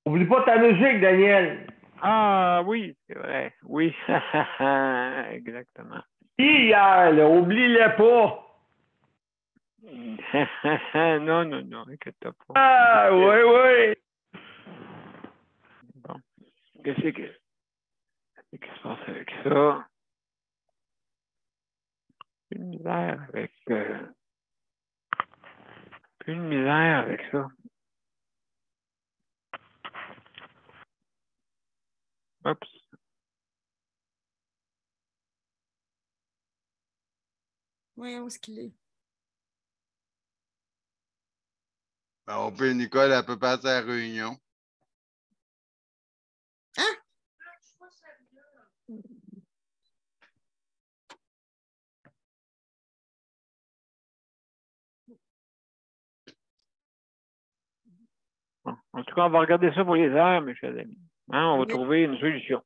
Oublie pas ta musique, Daniel. Ah oui, c'est vrai. Oui, exactement. Hier, là, oublie-le pas. Non, non, non, inquiète-toi pas. Ah, oui, oui. Bon. Qu'est-ce qui se passe avec ça? Plus de misère avec plus de misère avec ça. Oups. Oui, où est-ce qu'il est? Ben, on peut, Nicole, elle peut passer à la réunion. Hein? Bon. En tout cas, on va regarder ça pour les heures, mes chers amis. Hein, on va Oui. trouver une solution.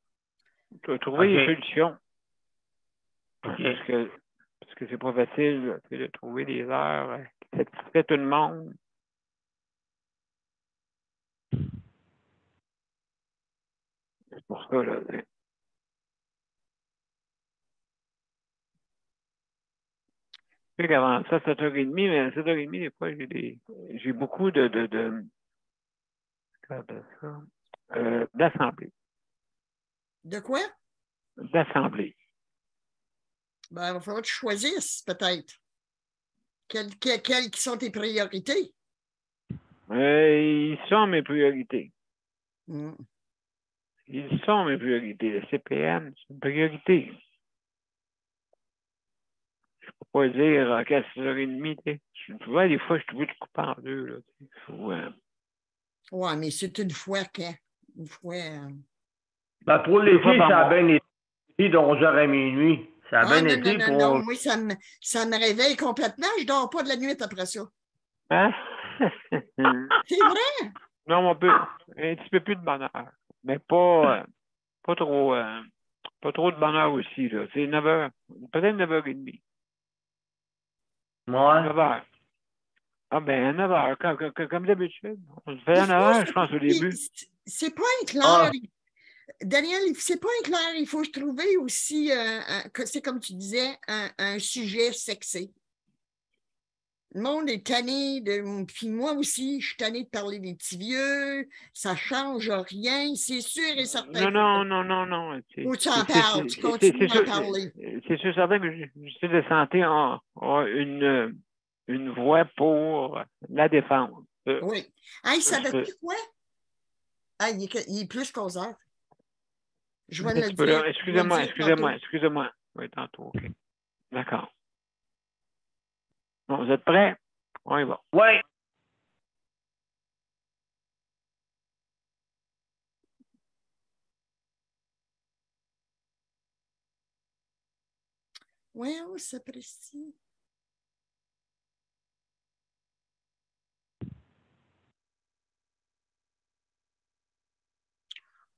On va trouver une solution. OK. Parce que c'est pas facile de trouver des heures qui satisfait tout le monde. C'est pour ça, là. Tu sais qu'avant ça, 7h30, mais 7h30, des fois, j'ai beaucoup d'assemblée. De quoi? D'assemblée. Ben, il va falloir que tu choisisses, peut-être. Quelles qui sont tes priorités? Ils sont mes priorités. Mm. Ils sont mes priorités. Le CPM, c'est une priorité. Je ne peux pas dire qu'à 6h30, tu vois, des fois, je suis obligé de couper en deux. Là, Ouais, mais c'est une fois une fois. Ben, pour Deux fois l'été, par ça a mois. bien été de 11h à minuit. Ça a bien Non, été non, pour. non. Moi, ça me réveille complètement. Je dors pas de la nuit après ça. Hein? C'est vrai? Non, on peut un petit peu plus de bonheur. Mais pas trop de bonheur aussi. Là. C'est 9h. Peut-être 9h30. Ouais. 9h. Ah ben 9h, comme d'habitude. On se fait à Des fois, 9h, je pense, au début. c'est pas un clair. Ah. Daniel, c'est pas un clair. Il faut trouver aussi, c'est comme tu disais, un sujet sexy. Le monde est tanné puis moi aussi, je suis tanné de parler des petits vieux. Ça change rien, c'est sûr et certain. Non. Faut que tu en parles, tu continues à en parler. C'est sûr, certain que le ministère de la Santé a une voix pour la défense. Oui. Hey, savais-tu quoi? Hey, il est plus qu'aux heures. Je vais le dire. Excusez-moi. Oui, tantôt, OK. D'accord. Bon, vous êtes prêts? On y va. Ouais. Oui, on s'apprécie.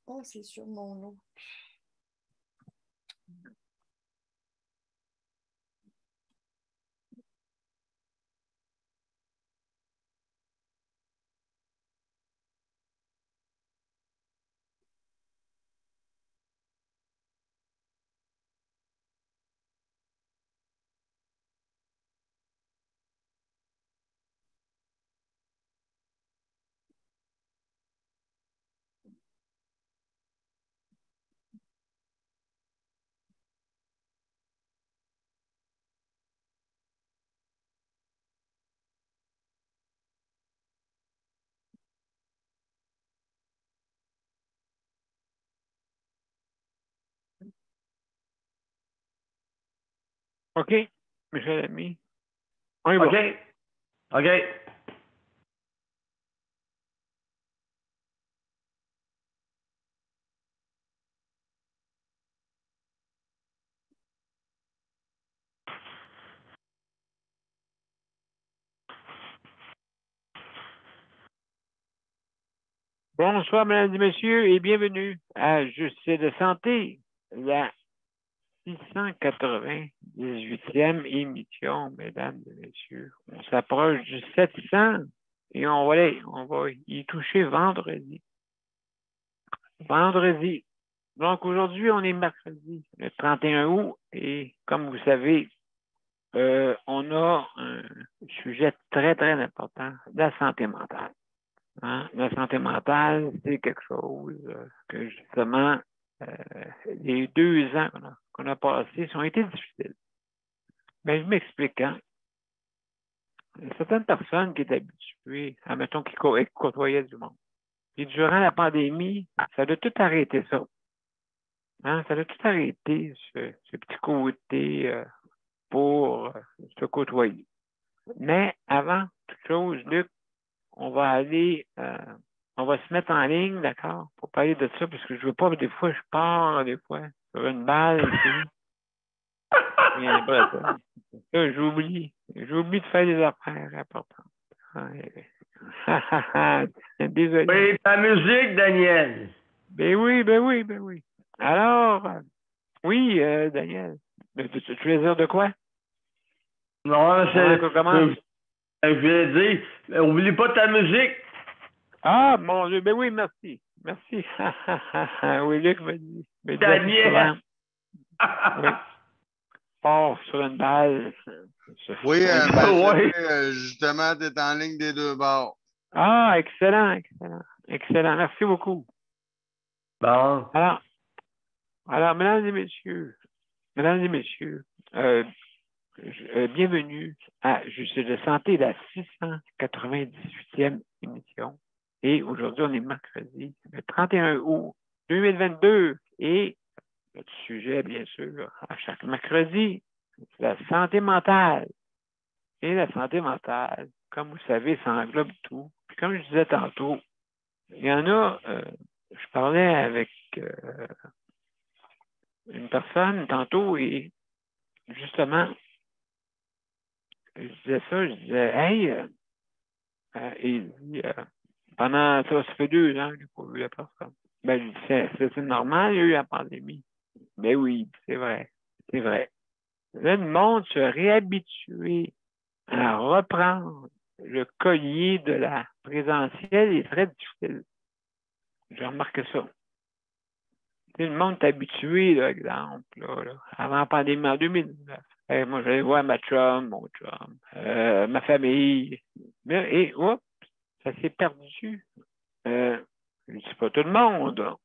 Oh, c'est sur mon nom. OK, mes chers amis. On y va. OK. Bonsoir, mesdames et messieurs, et bienvenue à Justice de santé, la 698e émission, mesdames et messieurs. On s'approche du 700 et on va y toucher vendredi. vendredi. Donc, aujourd'hui, on est mercredi, le 31 août, et comme vous savez, on a un sujet très, très important, la santé mentale. Hein? La santé mentale, c'est quelque chose que, justement, les 2 ans qu'on a passés ont été difficiles. Mais je m'explique, hein? Certaines personnes qui étaient habituées, admettons, qui côtoyaient du monde. Puis durant la pandémie, ça a tout arrêté ça. Hein? Ça a tout arrêté, ce petit côté pour se côtoyer. Mais avant toute chose, Luc, on va se mettre en ligne, d'accord, pour parler de ça, parce que je veux pas, des fois, je pars, des fois, sur une balle, et puis, bien, bref, ça, j'oublie de faire des affaires importantes. Désolé. Oui, ta musique, Daniel. Ben oui. Alors, oui, Daniel, tu voulais dire de quoi? Non, c'est. Comment? Je voulais dire, oublie pas ta musique. Ah, mon Dieu, ben oui, merci. Merci. Oui, Luc me dit. Daniel. Oui. Fort sur une balle. Oui, Ouais. justement, tu es en ligne des deux bords. Ah, excellent. Merci beaucoup. Bon. Alors, mesdames et messieurs, bienvenue à Juste de santé, la 698e émission. Et aujourd'hui, on est mercredi, le 31 août 2022. Et notre sujet, bien sûr, à chaque mercredi, c'est la santé mentale. Et la santé mentale, comme vous savez, ça englobe tout. Puis comme je disais tantôt, il y en a, je parlais avec une personne tantôt et justement, je disais, hey, il dit, pendant ça fait 2 ans que j'ai pas vu la personne. Ben, je dis, c'est normal, il y a eu la pandémie. Mais oui, c'est vrai. Là, le monde se réhabituer à reprendre le collier de la présentielle est très difficile. J'ai remarqué ça. Le monde est habitué, là, exemple, avant la pandémie en 2019. Moi, j'allais voir mon chum, ma famille. Et, hop, ça s'est perdu. Je ne dis pas tout le monde,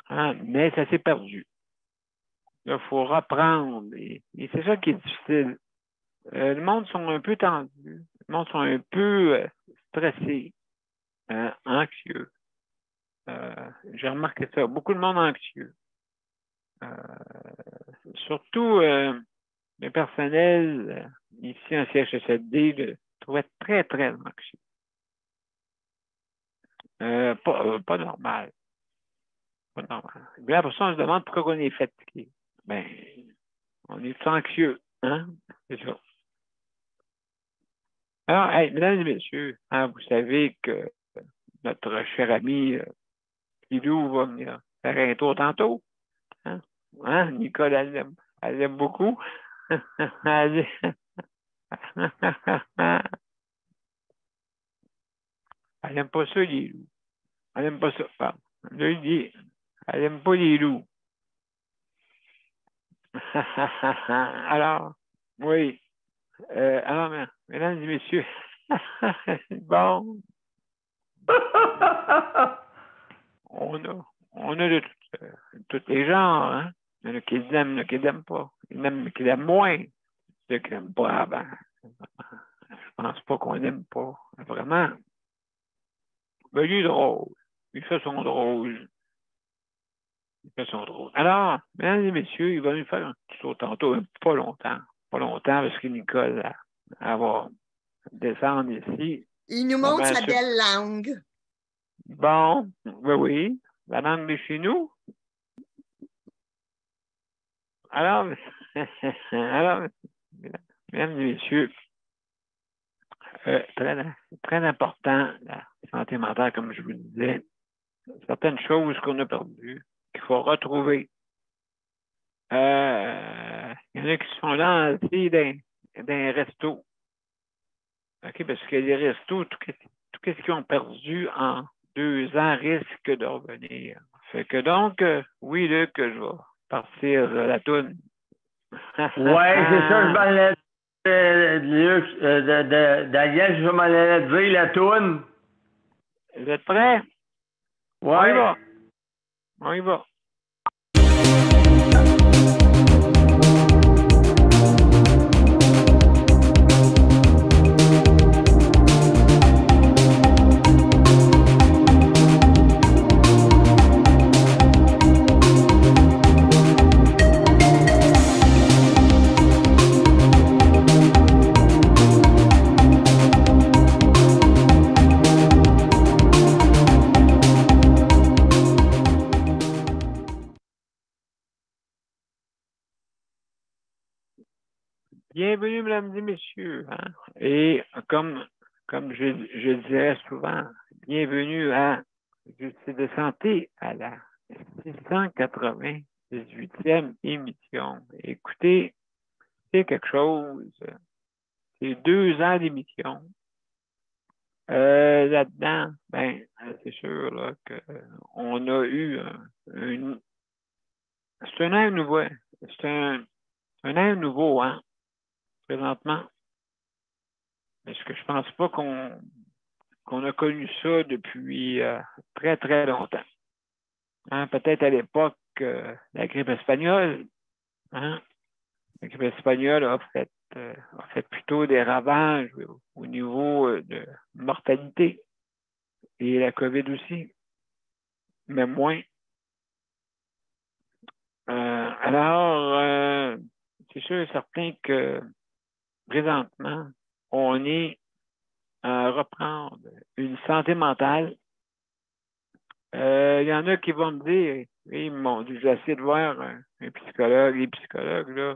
hein, mais ça s'est perdu. Là, il faut reprendre. Et c'est ça qui est difficile. Le monde sont un peu tendus. Le monde sont un peu stressés, anxieux. J'ai remarqué ça. Beaucoup de monde anxieux. Surtout le personnel ici en CHSLD le trouvait très, très anxieux. Pas normal. Pas normal. Là, pour ça, on se demande pourquoi on est fatigué. Ben, on est tout anxieux. Hein? C'est ça. Alors, hey, mesdames et messieurs, hein, vous savez que notre cher ami Pilou va venir faire un tour tantôt. Hein? Hein? Nicole, elle l'aime beaucoup. Elle n'aime pas ça, les loups. Elle n'aime pas ça. Pardon. Là, il dit, elle n'aime pas les loups. Alors, oui. Alors, mesdames et messieurs, bon, on a de tous les genres, hein. Il y en a qui l'aiment, il y en a qui l'aiment pas. Il y en a qui l'aiment moins. Ceux qui l'aiment pas, ben, je pense pas qu'on l'aime pas. Vraiment. Ben, il est drôle. Il fait son drôle. Alors, mesdames et messieurs, il va nous faire un petit tour tantôt, pas longtemps. Pas longtemps, parce que Nicole, elle va descendre ici. Il nous montre sa belle langue. Bon, oui. La langue de chez nous. Alors, mesdames et messieurs, très important, la santé mentale, comme je vous le disais. Certaines choses qu'on a perdues, qu'il faut retrouver. Il y en a qui sont lancés dans les restos. OK, parce que les restos, tout ce qu'ils ont perdu en 2 ans risquent de revenir. Fait que donc, oui, Luc, je vais partir la toune. Ouais, c'est ça, je m'en allais Luc, Daniel, je m'en allais dire la toune. Vous êtes prêts? On y Ouais. va. On y va. Bienvenue, mesdames et messieurs. Hein? Et comme je dirais souvent, bienvenue à Justice de santé à la 698e émission. Écoutez, c'est quelque chose. C'est 2 ans d'émission. Là-dedans, ben, c'est sûr là, qu'on a eu c'est un air nouveau. C'est un air nouveau, hein, présentement. Parce que je pense pas qu'on a connu ça depuis très, très longtemps. Hein, peut-être à l'époque, la grippe espagnole, hein, la grippe espagnole a fait plutôt des ravages au niveau de mortalité. Et la COVID aussi, mais moins. Alors, c'est sûr et certain que présentement, on est à reprendre une santé mentale. Il y en a qui vont me dire, ils m'ont dit, j'ai essayé de voir un psychologue, les psychologues, là,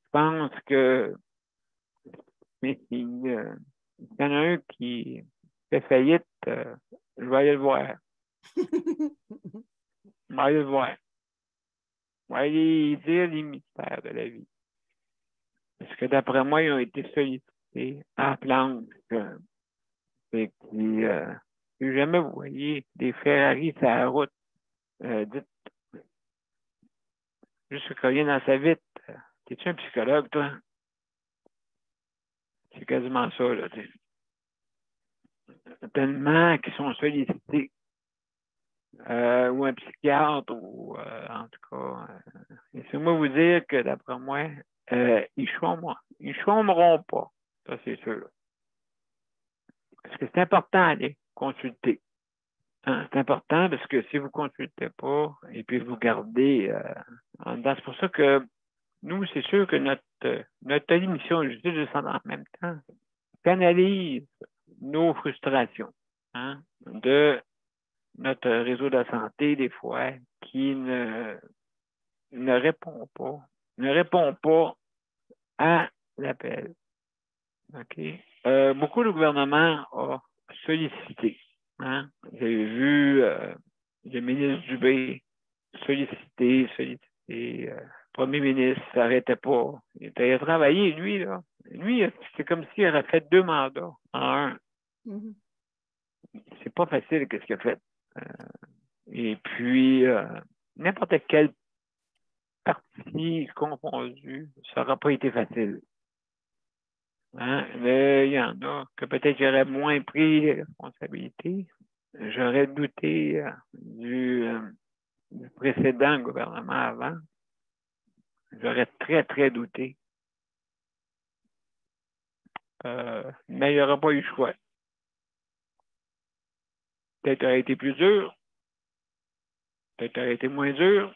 je pense que il y en a un qui fait faillite, je vais aller le voir. Je vais aller le voir. Je vais aller dire les mystères de la vie. Parce que d'après moi, ils ont été sollicités à Planck. Et qui, si jamais vous voyez des Ferrari sur la route, dites juste que rien dans sa vite. T'es-tu un psychologue, toi? C'est quasiment ça, là. Tellement qu'ils sont sollicités. Ou un psychiatre, ou en tout cas. Laissez-moi vous dire que d'après moi, ils chômeront pas. Ça, c'est sûr. Parce que c'est important d'aller consulter. Hein, c'est important parce que si vous ne consultez pas et puis vous gardez en dedans, c'est pour ça que nous, c'est sûr que notre émission Justice de santé en même temps canalise nos frustrations de notre réseau de la santé, des fois, qui ne répond pas à l'appel. OK? Beaucoup de gouvernements ont sollicité. Hein? J'ai vu le ministre Dubé solliciter. Premier ministre ne s'arrêtait pas. Il a travaillé, lui, là. Lui, c'est comme s'il aurait fait 2 mandats en un. Mm-hmm. C'est pas facile qu'est-ce qu'il a fait. Et puis, n'importe quel parti confondu, ça n'aura pas été facile. Hein? Mais il y en a que peut-être j'aurais moins pris les responsabilités. J'aurais douté du précédent gouvernement avant. J'aurais très, très douté. Mais il n'y aurait pas eu le choix. Peut-être aurait été plus dur. Peut-être aurait été moins dur.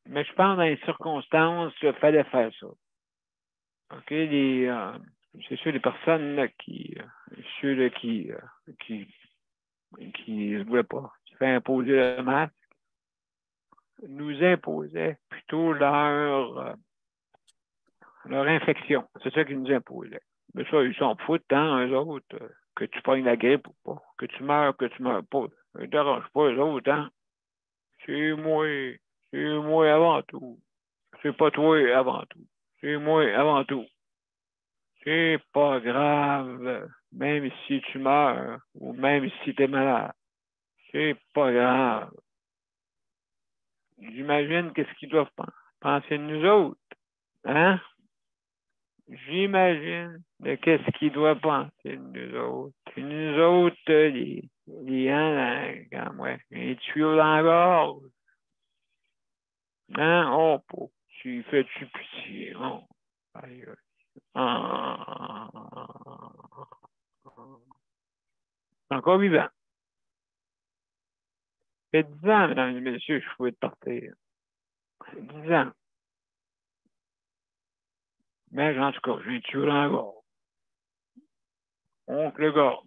Mais je pense que dans les circonstances, il fallait faire ça. OK? C'est sûr, les personnes là, qui ne voulaient pas se faire imposer le masque nous imposaient plutôt leur infection. C'est ça qu'ils nous imposaient. Mais ça, ils s'en foutent, hein, eux autres, que tu pognes la grippe ou pas, que tu meurs pas. Ça ne dérange pas, eux autres, hein. C'est moi avant tout. C'est pas toi avant tout. C'est moi avant tout. C'est pas grave. même si tu meurs ou même si tu es malade. C'est pas grave. J'imagine qu'est-ce qu'ils doivent penser de nous autres. Hein? J'imagine de qu'est-ce qu'ils doivent penser de nous autres. Et nous autres, les tuyaux dans la gorge. Hein? Oh, tu fais-tu pitié? Oh. Aïe, aïe. Ah. Encore vivant. Ça fait 10 ans, mesdames et messieurs, je pouvais partir. 10 ans. Mais en tout cas, j'ai un tuyau dans la gorge. Oncle gorge.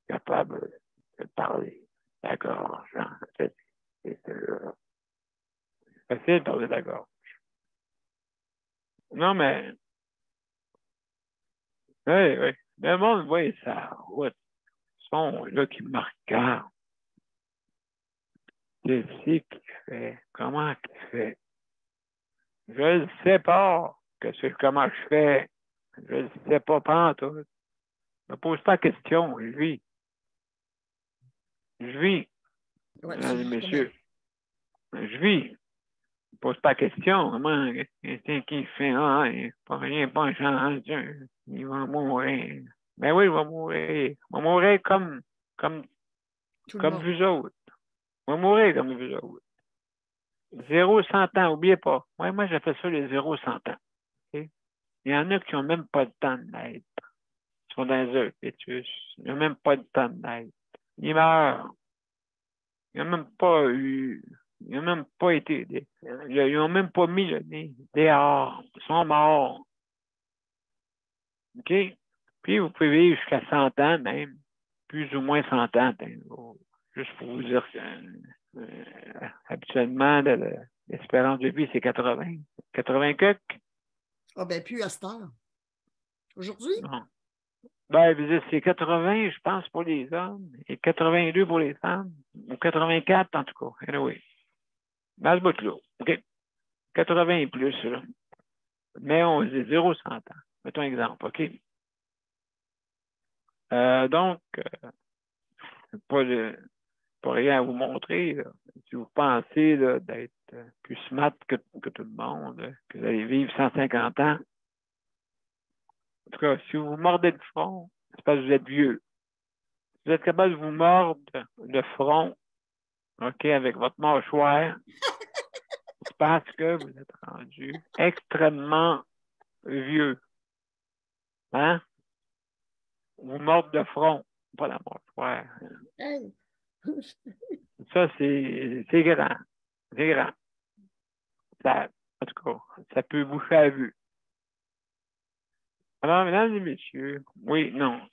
Capable de parler. La gorge. Hein? C'est facile de parler de la gorge. Non, mais. Oui, oui. Le monde voit ça. Route. Son là qui me regarde. Qu'est-ce qu'il fait? Comment qu'il fait? Je ne sais pas comment je fais. Je ne sais pas pantoute. Ne me pose pas de question. Je vis. Je vis. Ouais, Mesdames et c'est messieurs. Je vis. Ne pose pas de question. Comment quelqu'un qui fait pas rien, pas un chance. Il va mourir. Ben oui, il va mourir. Il va mourir comme tout le monde. vous autres. Il va mourir comme vous autres. 0-100 ans, n'oubliez pas. Ouais, moi, j'ai fait ça les 0-100 ans. Okay? Il y en a qui n'ont même pas le temps de naître. Ils sont dans un fœtus. Ils n'ont même pas le temps de naître. Ils meurent. Ils n'ont même pas eu. Ils n'ont même pas été. Ils n'ont même pas mis le nez dehors. Ils sont morts. OK? Puis vous pouvez vivre jusqu'à 100 ans même. Plus ou moins 100 ans. Juste pour vous dire que habituellement, l'espérance de vie, c'est 80. 80 quelques. Ah, ben, plus à cette heure. Aujourd'hui? Non. Ben, c'est 80, je pense, pour les hommes et 82 pour les femmes. Ou 84, en tout cas. Anyway. Dans ce bout-là. OK. 80 et plus, là. Mais on dit 0-100 ans. Mettons un exemple, OK? Donc, pas rien à vous montrer. Là. Si vous pensez là, d'être plus smart que tout le monde, que vous allez vivre 150 ans, en tout cas, si vous vous mordez le front, c'est parce que vous êtes vieux. Si vous êtes capable de vous mordre le front, OK, avec votre mâchoire, c'est parce que vous êtes rendu extrêmement vieux. Hein? Vous mordre le front, pas la mâchoire. Hey. Ça, c'est grand. C'est grand. Ça, en tout cas, ça peut boucher à vue. Alors, mesdames et messieurs, oui, non,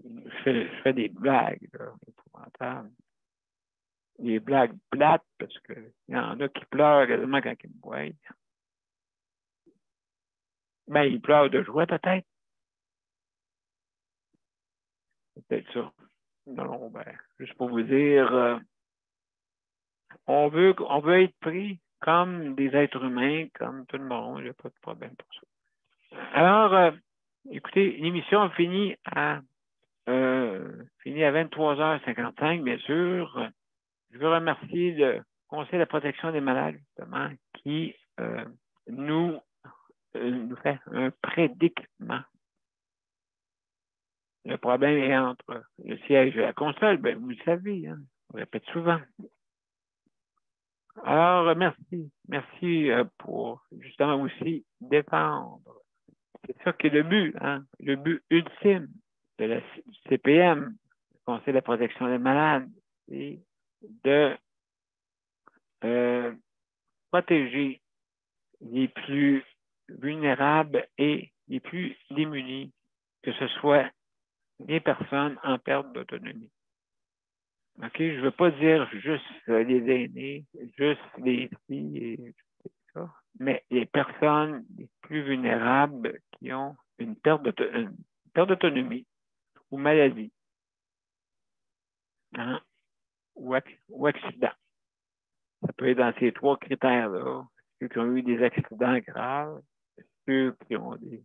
je fais des blagues là, épouvantables. Des blagues plates parce qu'il y en a qui pleurent quasiment quand ils me voient. Ben, ils pleurent de joie peut-être. C'est peut-être ça. Non, ben, juste pour vous dire, on veut être pris comme des êtres humains, comme tout le monde. Il n'y a pas de problème pour ça. Alors, écoutez, l'émission finit à 23h55, bien sûr. Je veux remercier le Conseil de la protection des malades, justement, qui nous fait un prédicament. Le problème est entre le siège et la console, ben, vous le savez, hein, on répète souvent. Alors, merci. Merci pour justement aussi défendre. C'est ça qui est le but, hein, le but ultime de la CPM, le Conseil de la protection des malades, c'est de protéger les plus vulnérables et les plus démunis, que ce soit les personnes en perte d'autonomie. OK? Je ne veux pas dire juste les aînés, juste les filles et tout ça, mais les personnes les plus vulnérables qui ont une perte d'autonomie ou maladie, hein? ou accident. Ça peut être dans ces 3 critères-là. Ceux qui ont eu des accidents graves, ceux qui ont des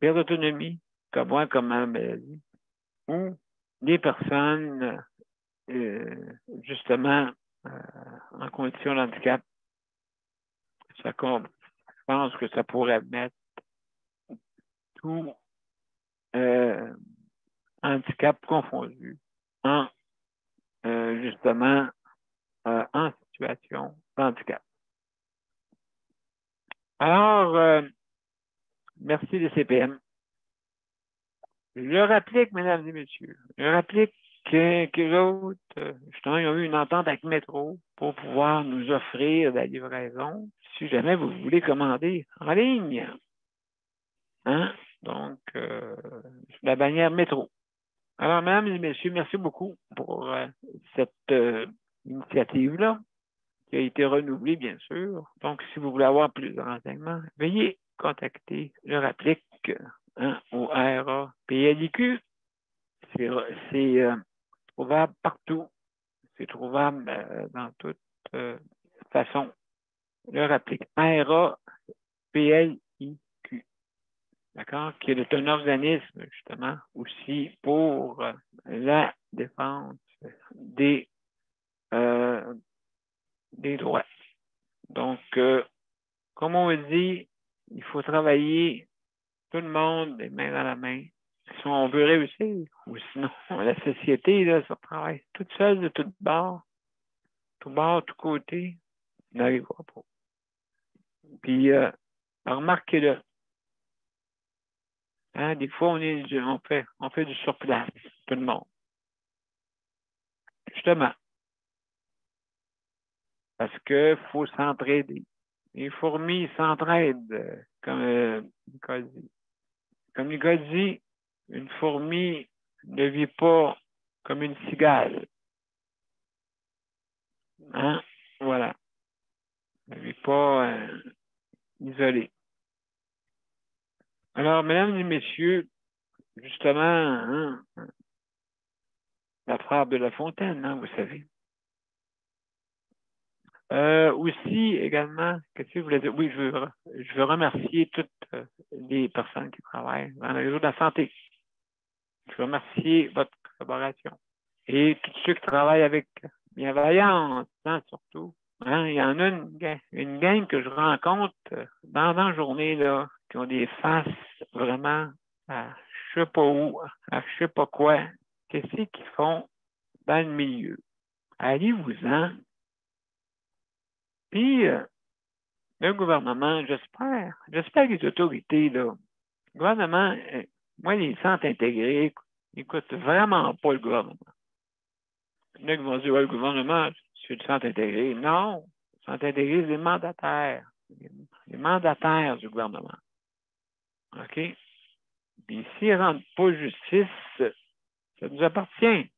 pertes d'autonomie comme moi, comme ma maladie, ou des personnes, justement, en condition de handicap. Je pense que ça pourrait mettre tout handicap confondu en, justement, en situation de handicap. Alors, merci les CPM. Je rapplique, mesdames et messieurs, je rapplique que autres, justement, ils ont eu une entente avec Métro pour pouvoir nous offrir la livraison si jamais vous voulez commander en ligne. Hein? Donc, la bannière Métro. Alors, mesdames et messieurs, merci beaucoup pour cette initiative-là qui a été renouvelée, bien sûr. Donc, si vous voulez avoir plus de renseignements, veuillez contacter le Rapplique au RAPLIQ. C'est trouvable partout. C'est trouvable dans toute façon. Le Rapplique RAPLIQ. D'accord? Qui est un organisme, justement, aussi pour la défense des droits. Donc, comme on dit, il faut travailler tout le monde les mains dans la main si on veut réussir. Ou sinon, la société, là, ça travaille toute seule de tout bord, tout côté, n'arrivera pas. Puis, remarquez-le. Hein, des fois, on fait du surplace, tout le monde. Justement. Parce qu'il faut s'entraider. Les fourmis s'entraident, comme Nicole dit. Comme Nicole dit, une fourmi ne vit pas comme une cigale. Hein? Voilà. Elle ne vit pas isolée. Alors, mesdames et messieurs, justement, hein, la fable de La Fontaine, hein, vous savez. Aussi, également, qu'est-ce que je voulais dire? Oui, je veux remercier toutes les personnes qui travaillent dans le réseau de la santé. Je veux remercier votre collaboration. Et tous ceux qui travaillent avec bienveillance, hein, surtout. Hein, il y en a une gang que je rencontre dans la journée, là, qui ont des faces vraiment à je sais pas où, à je sais pas quoi. Qu'est-ce qu'ils font dans le milieu? Allez-vous-en. Puis, le gouvernement, j'espère que les autorités, là, le gouvernement, moi, les centres intégrés, n'écoutent vraiment pas le gouvernement. Il y en a qui vont dire, ouais, le gouvernement, c'est le centre intégré. Non, le centre intégré, c'est les mandataires. Les mandataires du gouvernement. OK? Puis s'ils ne rendent pas justice, ça nous appartient.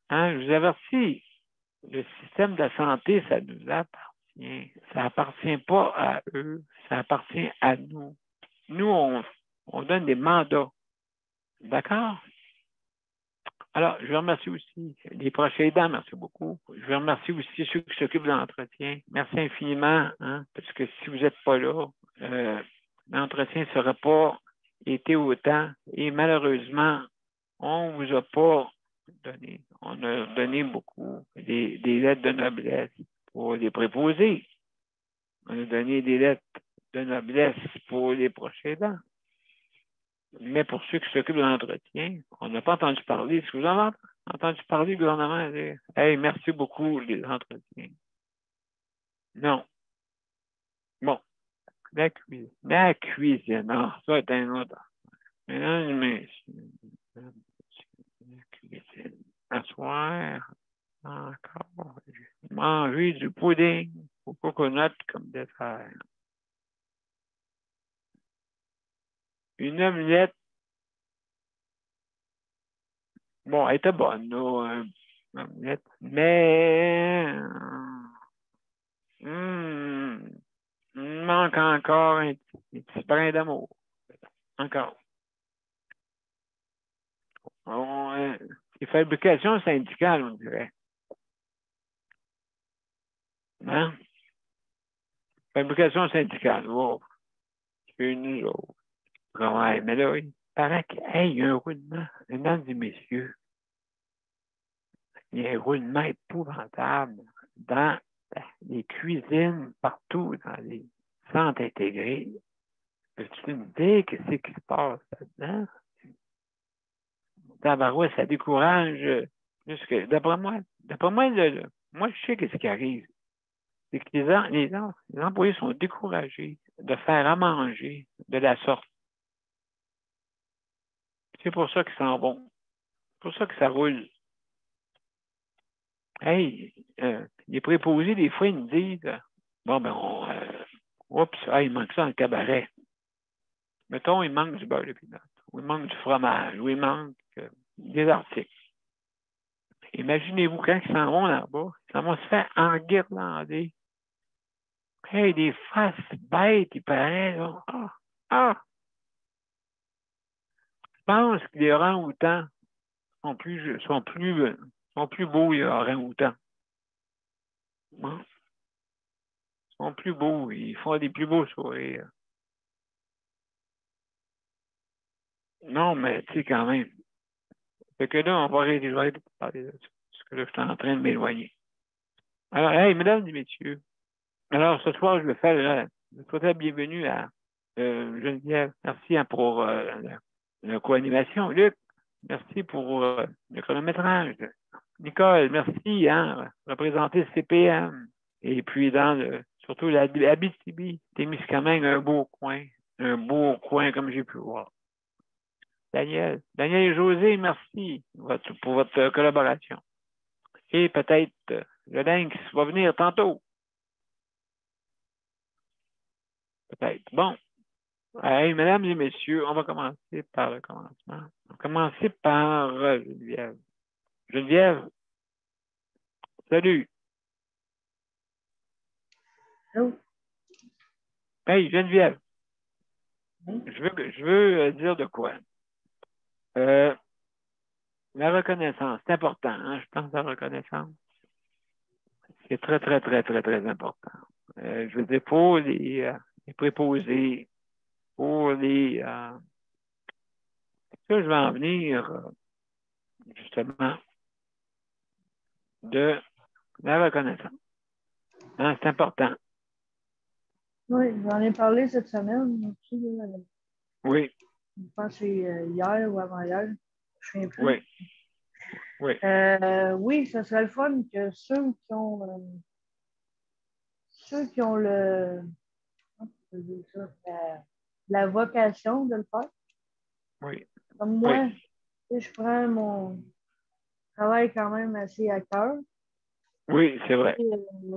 Hein? Je vous avertis, le système de la santé, ça nous appartient. Ça n'appartient pas à eux, ça appartient à nous. Nous, on donne des mandats. D'accord? Alors, je remercie aussi les proches aidants, merci beaucoup. Je remercie aussi ceux qui s'occupent de l'entretien. Merci infiniment, hein, parce que si vous n'êtes pas là, l'entretien ne serait pas été autant. Et malheureusement, on ne vous a pas donné. On a donné beaucoup des lettres de noblesse pour les préposés. On a donné des lettres de noblesse pour les proches aidants. Mais pour ceux qui s'occupent de l'entretien, on n'a pas entendu parler. Est-ce que vous en avez entendu parler du gouvernement dire hey, merci beaucoup, les entretiens? Non. Bon. La cuisine. Non, ça est un autre. Mesdames et messieurs, la cuisine. À soir, encore, manger du pudding au coconut comme dessert. Une omelette. Bon, elle était bonne, là, l'omelette. Mais il manque encore un petit brin d'amour. Encore. Les fabrications syndicales, on dirait. Hein? Fabrication syndicale. Wow. C'est nous autres. Ouais, mais là, paraît qu'il y a un roulement, mesdames et messieurs, il y a un roulement épouvantable dans les cuisines, partout, dans les centres intégrés. As-tu une idée de ce qui se passe là-dedans? Tabarouette, ça décourage plus que. D'après moi, moi, je sais ce qui arrive. C'est que les employés sont découragés de faire à manger de la sorte. C'est pour ça qu'ils s'en vont. C'est pour ça que ça roule. Hey, les préposés, des fois, ils me disent bon, ben, oups, il manque ça dans le cabaret. Mettons, il manque du beurre de pinot, ou il manque du fromage, ou il manque des articles. Imaginez-vous quand ils s'en vont là-bas, ça va se faire enguirlander. Hey, des faces bêtes, il paraît, là. Je pense que les orang-outans sont plus beaux, les orang-outans. Hein? Ils sont plus beaux, ils font des plus beaux sourires. Non, mais tu sais, quand même. Fait que là, je vais arrêter de parler de ça, parce que là, je suis en train de m'éloigner. Alors, hey, mesdames et messieurs, alors ce soir, je vais faire je souhaite la bienvenue à Geneviève. Merci pour la co-animation. Luc, merci pour le chronométrage. Nicole, merci, représenter le CPM. Et puis, surtout la Abitibi, Témiscamingue, un beau coin comme j'ai pu voir. Daniel et José, merci pour votre collaboration. Et peut-être le Lynx va venir tantôt. Peut-être. Bon. Hey, mesdames et messieurs, on va commencer par le commencement. On va commencer par Geneviève. Geneviève, salut. Allô? Hey, Geneviève, Oui. je veux dire de quoi. La reconnaissance, c'est important, hein, je pense, la reconnaissance. C'est très, très, très, très, très important. Je veux dire, pour les préposés, pour les... ça, je vais en venir, justement, de la reconnaissance. Hein, c'est important. Oui, j'en ai parlé cette semaine aussi. Oui, Je pense que c'est hier ou avant-hier. Je ne sais plus. oui, oui. Oui, ça serait le fun que ceux qui ont la vocation de le faire. Oui. Comme moi, Oui. je prends mon travail quand même assez à cœur. Oui, c'est vrai. Et,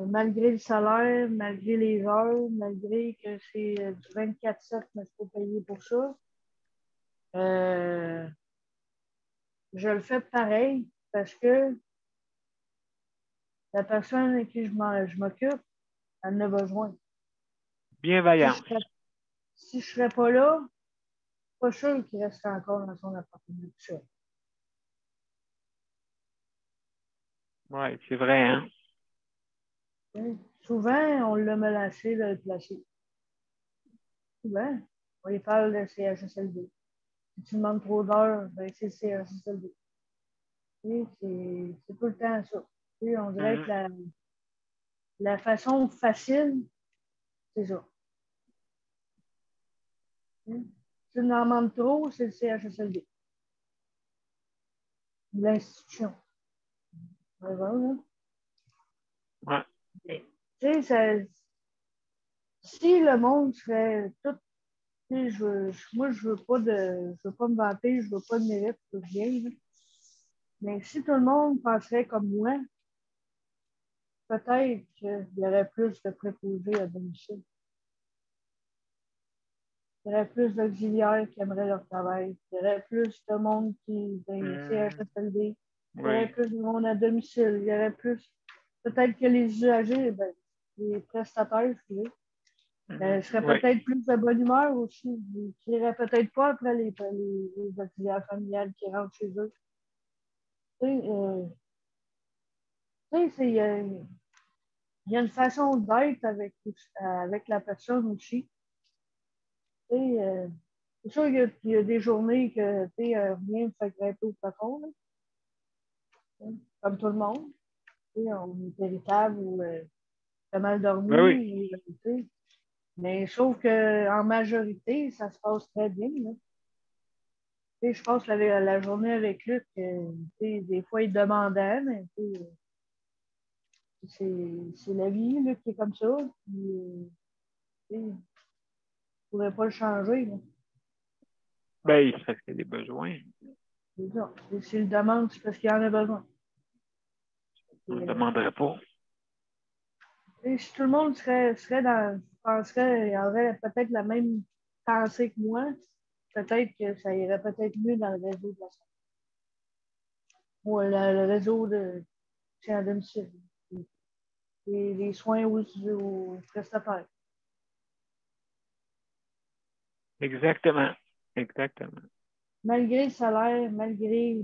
malgré le salaire, malgré les heures, malgré que c'est du 24/7, mais je suis pas payé pour ça. Je le fais pareil parce que la personne à qui je m'occupe, elle en a besoin. Bienveillance. Si je ne serais pas là, pas sûr qu'il resterait encore dans son appartement tout seul. Oui, c'est vrai, hein? Souvent, on l'a menacé de le placer. Souvent, on lui parle de CHSLD. Si tu demandes trop d'heures, ben c'est le CHSLD. C'est tout le temps ça. On dirait que la façon facile, c'est ça. Si tu en demandes trop, c'est le CHSLD. L'institution. Ouais. Tu sais, si le monde serait tout. Moi, je veux pas me vanter, je veux pas de mérite, je veux rien. Mais si tout le monde penserait comme moi, peut-être qu'il y aurait plus de préposés à domicile. Il y aurait plus d'auxiliaires qui aimeraient leur travail. Il y aurait plus de monde qui est CHSLD. Il y aurait plus de monde à domicile. Il y aurait plus. Peut-être que les usagers, les prestataires, je serais peut-être plus de bonne humeur aussi. Je n'irais peut-être pas après les auxiliaires familiales qui rentrent chez eux. Il y a une façon d'être avec la personne aussi. C'est sûr qu'il y a des journées que rien ne fait grimper au plafond, là. Comme tout le monde. On est irritable ou t'as mal dormi. Ben oui. Mais je trouve qu'en majorité, ça se passe très bien. Là. Je passe la journée avec Luc. Des fois, il demandait, mais c'est la vie là, qui est comme ça. Puis, je ne pourrais pas le changer. Là. Ben, c'est parce qu'il y a des besoins. C'est ça. S'il le demande, c'est parce qu'il en a besoin. On ne demanderait pas. Si tout le monde serait dans, je penserais, il y aurait peut-être la même pensée que moi, peut-être que ça irait peut-être mieux dans le réseau de la santé. Ou le réseau de soins à domicile. Les soins aux prestataires. Exactement. Exactement. Malgré le salaire, malgré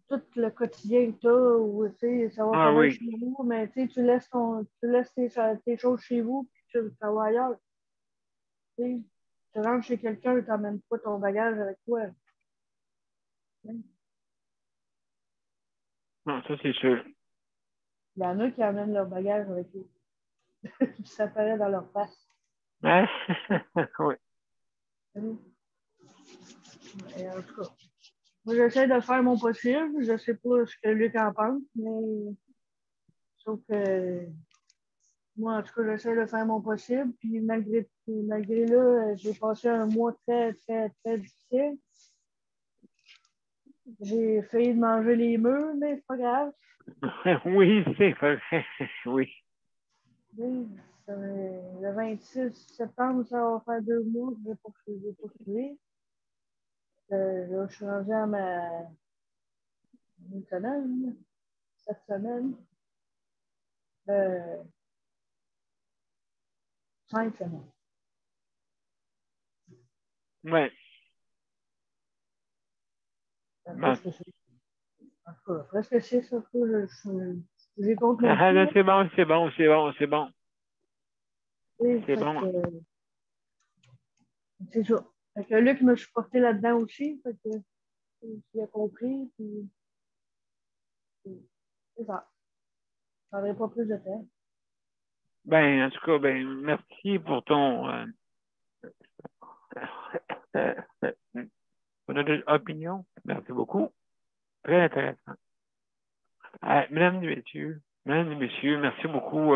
tout le quotidien que tu as, ou ça va pas mal chez vous, mais tu laisses tes choses chez vous, puis tu vas ailleurs. Tu rentres chez quelqu'un, tu n'emmènes pas ton bagage avec toi. Non, ça, c'est sûr. Il y en a qui amènent leur bagage avec eux. Ça paraît dans leur face. Hein? Oui. Et en tout cas, moi, j'essaie de faire mon possible. Je ne sais pas ce que Luc en pense, mais sauf que moi, en tout cas, j'essaie de faire mon possible. Puis malgré là, j'ai passé un mois très, très, très difficile. J'ai failli de manger les murs, mais c'est pas grave. Oui, c'est vrai. Oui. Le 26 septembre, ça va faire 2 mois que j'ai poursuivi. Là, je suis rendue à une semaine, cette semaine. 5 semaines. Oui. Presque 6, j'ai compte mon c'est bon, c'est bon, c'est bon, c'est bon. C'est bon. C'est ça. Fait que Luc m'a supporté là-dedans aussi. Fait que il a compris. Puis, c'est ça. Ça n'aurait pas plus de temps. Ben, en tout cas, merci pour ton opinion. Merci beaucoup. Très intéressant. Mesdames et messieurs, merci beaucoup.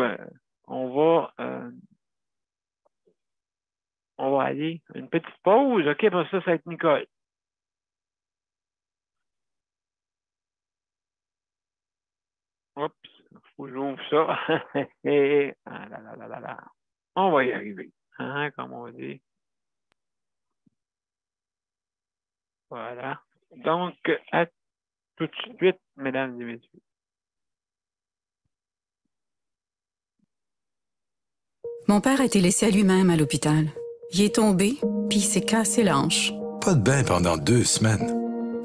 On va aller une petite pause. OK, pour ça va être Nicole. Oups, faut que j'ouvre ça. On va y arriver. Hein, comme on dit. Voilà. Donc, à tout de suite, mesdames et messieurs. Mon père a été laissé à lui-même à l'hôpital. Il est tombé, puis il s'est cassé la hanche. Pas de bain pendant 2 semaines.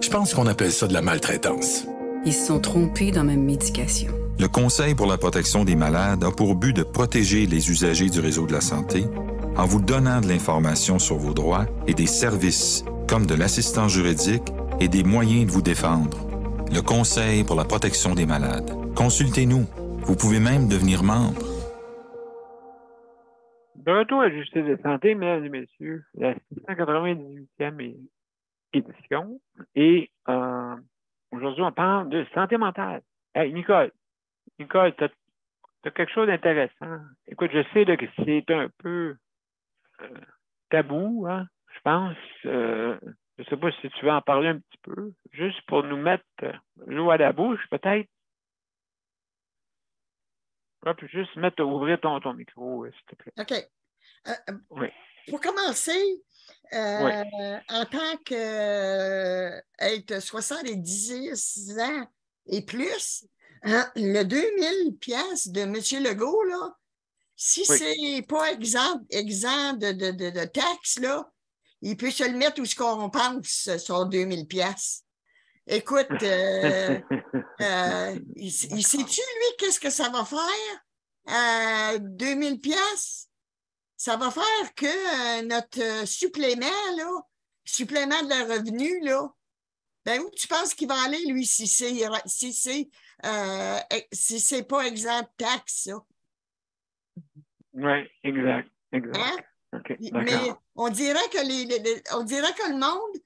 Je pense qu'on appelle ça de la maltraitance. Ils se sont trompés dans ma médication. Le Conseil pour la protection des malades a pour but de protéger les usagers du réseau de la santé en vous donnant de l'information sur vos droits et des services comme de l'assistance juridique et des moyens de vous défendre. Le Conseil pour la protection des malades. Consultez-nous. Vous pouvez même devenir membre. De retour à Justice de santé, mesdames et messieurs, la 698e édition. Et aujourd'hui, on parle de santé mentale. Hey, Nicole, tu as quelque chose d'intéressant. Écoute, je sais là, que c'est un peu tabou, hein, je pense. Je ne sais pas si tu veux en parler un petit peu, juste pour nous mettre l'eau à la bouche, peut-être. Puis juste ouvrir ton micro, s'il te plaît. OK. Oui. Pour commencer, en tant qu'être 70 ans et plus, le 2000 pièces de M. Legault, là, si c'est pas exempt de taxes, là, il peut se le mettre où ce qu'on pense, son 2000 pièces. Écoute, il sait-tu, lui, qu'est-ce que ça va faire? 2000 pièces, ça va faire que notre supplément de leur revenu, là, ben où tu penses qu'il va aller, lui, si c'est pas exempt de taxes, ça? Oui, exact. Hein? OK, Mais on dirait que le monde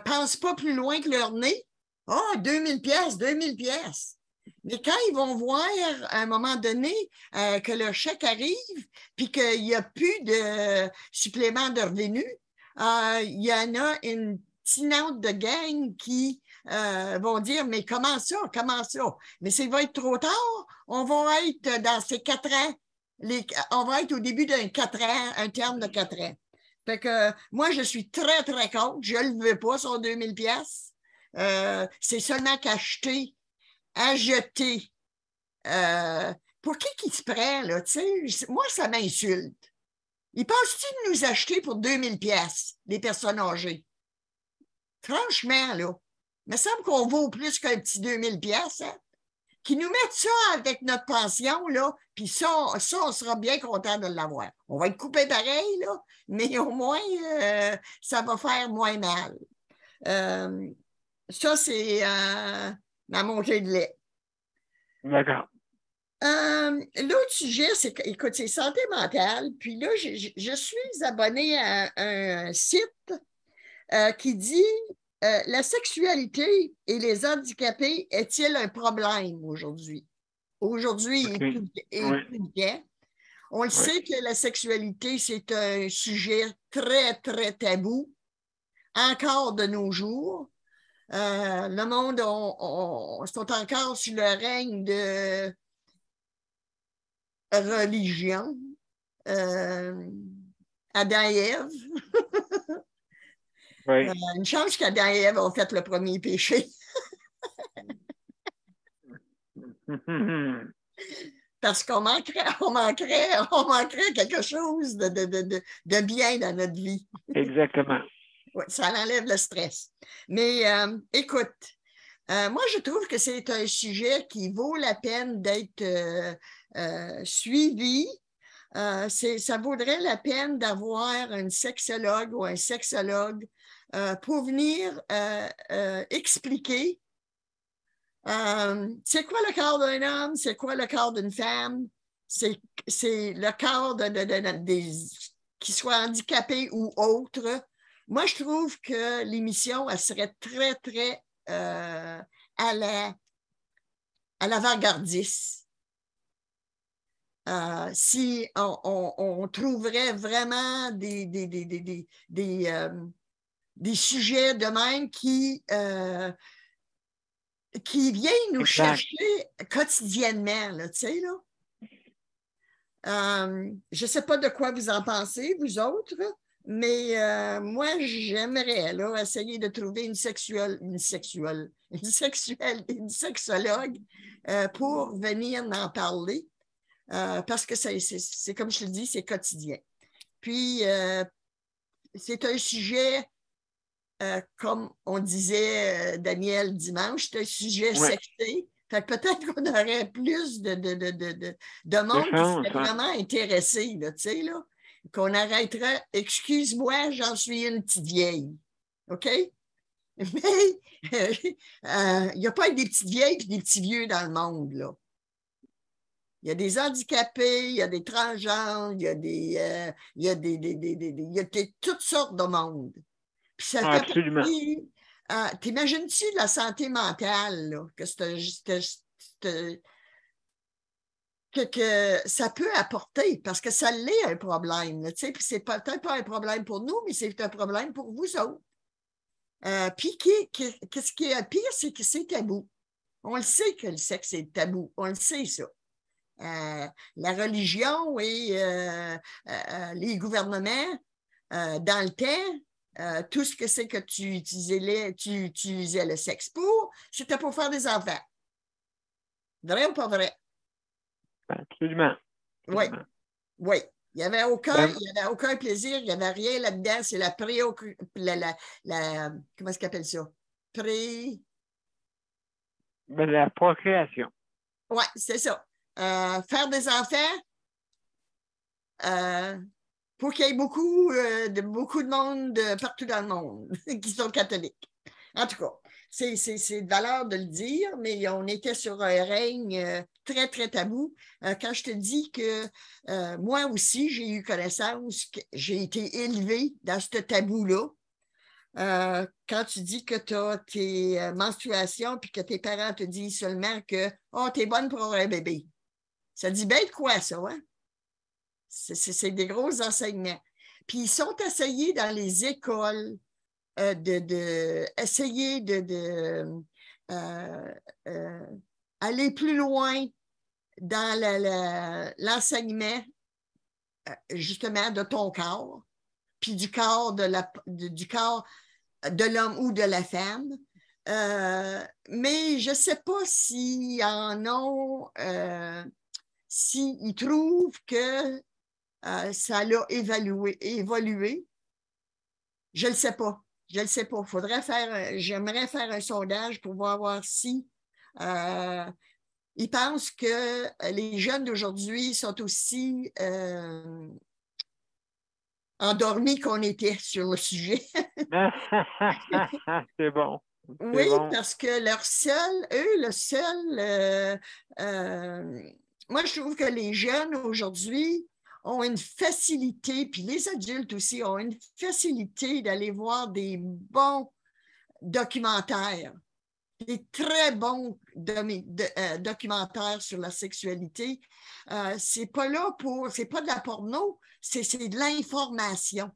pense pas plus loin que leur nez. Ah, 2000 pièces, 2000 pièces. Mais quand ils vont voir à un moment donné que leur chèque arrive puis qu'il n'y a plus de supplément de revenus, il y en a une tinante de gang qui vont dire, mais comment ça, comment ça? Mais s'il va être trop tard, on va être dans ces 4 ans. On va être au début d'un 4 ans, un terme de 4 ans. Fait que moi, je suis très, très contre. Je ne le veux pas, son 2000 pièces. C'est seulement qu'acheter, à jeter. Pour qui se prend, là? Moi, ça m'insulte. Ils pensent-ils de nous acheter pour 2000 pièces, les personnes âgées? Franchement, là, il me semble qu'on vaut plus qu'un petit 2000 pièces, hein? Qui nous mettent ça avec notre pension, là, puis ça, on sera bien content de l'avoir. On va être coupé pareil, là, mais au moins, ça va faire moins mal. Ça, c'est ma montée de lait. D'accord. L'autre sujet, c'est que, écoute, c'est santé mentale. Puis là, je suis abonnée à un site qui dit la sexualité et les handicapés est-il un problème aujourd'hui? Aujourd'hui, Okay. On le sait que la sexualité, c'est un sujet très, très tabou, encore de nos jours. Le monde sont encore sous le règne de religion. Adam et Ève. Oui. Une chance qu'Adam et Ève ont fait le premier péché. Parce qu'on manquerait quelque chose de bien dans notre vie. Exactement. Oui, ça enlève le stress. Mais écoute, moi, je trouve que c'est un sujet qui vaut la peine d'être suivi. Ça vaudrait la peine d'avoir un sexologue ou un sexologue pour venir expliquer c'est quoi le corps d'un homme, c'est quoi le corps d'une femme, c'est le corps qui soit handicapé ou autre. Moi, je trouve que l'émission, elle serait très, très à l'avant-gardiste. Si on trouverait vraiment des sujets de même qui viennent nous chercher quotidiennement, là, tu sais, là. Je ne sais pas de quoi vous en pensez, vous autres, mais moi, j'aimerais là, essayer de trouver une sexologue pour venir en parler. Parce que c'est comme je le dis, c'est quotidien. Puis, c'est un sujet, comme on disait, Daniel, dimanche, c'est un sujet sexy. Fait que peut-être qu'on aurait plus de monde qui serait vraiment intéressé, là, tu sais, là. Qu'on arrêterait, excuse-moi, j'en suis une petite vieille. OK? Mais il n'y a pas des petites vieilles et des petits vieux dans le monde, là. Il y a des handicapés, il y a des transgenres, il y a toutes sortes de monde. Puis ça fait absolument. T'imagines-tu la santé mentale, là, que ça peut apporter, parce que ça l'est un problème, tu sais, puis c'est peut-être pas un problème pour nous, mais c'est un problème pour vous autres. Puis qu'est-ce qui est pire, c'est que c'est tabou. On le sait que le sexe est tabou, on le sait ça. La religion et les gouvernements, dans le temps, tout ce que c'est que tu utilisais le sexe pour, c'était pour faire des enfants. Vrai ou pas vrai? Absolument. Oui. Oui. Il n'y avait aucun plaisir, il n'y avait rien là-dedans. C'est la comment est-ce qu'on appelle ça? La procréation. Oui, c'est ça. faire des enfants, pour qu'il y ait beaucoup de monde partout dans le monde qui sont catholiques. En tout cas, c'est de valeur de le dire, mais on était sur un règne très, très tabou. Quand je te dis que moi aussi, j'ai eu connaissance, que j'ai été élevée dans ce tabou-là. Quand tu dis que tu as tes menstruations puis que tes parents te disent seulement que « Oh, t'es bonne pour avoir un bébé ». Ça dit bien de quoi, ça, hein? C'est des gros enseignements. Puis ils sont essayés dans les écoles essayer aller plus loin dans l'enseignement justement de ton corps, puis du corps du corps de l'homme ou de la femme. Mais je ne sais pas s'ils en ont, s'ils trouvent que ça l'a évolué. Je ne le sais pas. Je ne le sais pas. J'aimerais faire un sondage pour voir si ils pensent que les jeunes d'aujourd'hui sont aussi endormis qu'on était sur le sujet. C'est bon. Oui, bon. Parce que moi, je trouve que les jeunes aujourd'hui ont une facilité, puis les adultes aussi ont une facilité d'aller voir des bons documentaires, des très bons documentaires sur la sexualité. C'est pas de la porno, c'est de l'information.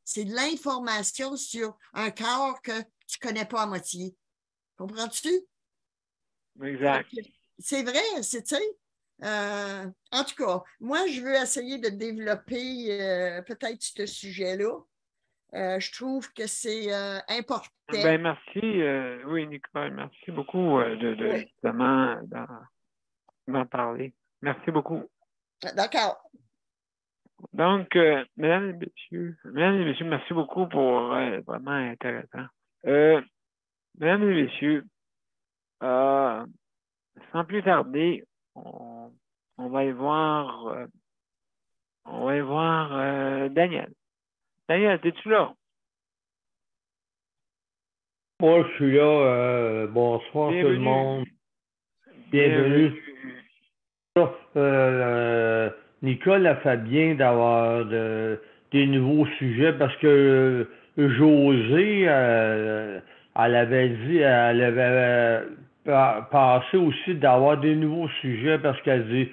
C'est de l'information sur un corps que tu ne connais pas à moitié. Comprends-tu? Exact. C'est vrai, tu sais. En tout cas, moi, je veux essayer de développer peut-être ce sujet-là. Je trouve que c'est important. Ben, merci. Oui, Nicole, merci beaucoup justement d'en parler. Merci beaucoup. D'accord. Donc, mesdames et messieurs, merci beaucoup pour vraiment intéressant. Mesdames et messieurs, sans plus tarder, on va y voir Daniel. Daniel, es-tu là? Moi, je suis là. Bonsoir tout le monde. Bienvenue. Nicole a fait bien d'avoir des nouveaux sujets parce que Josée, elle avait pensé aussi d'avoir des nouveaux sujets parce qu'elle dit,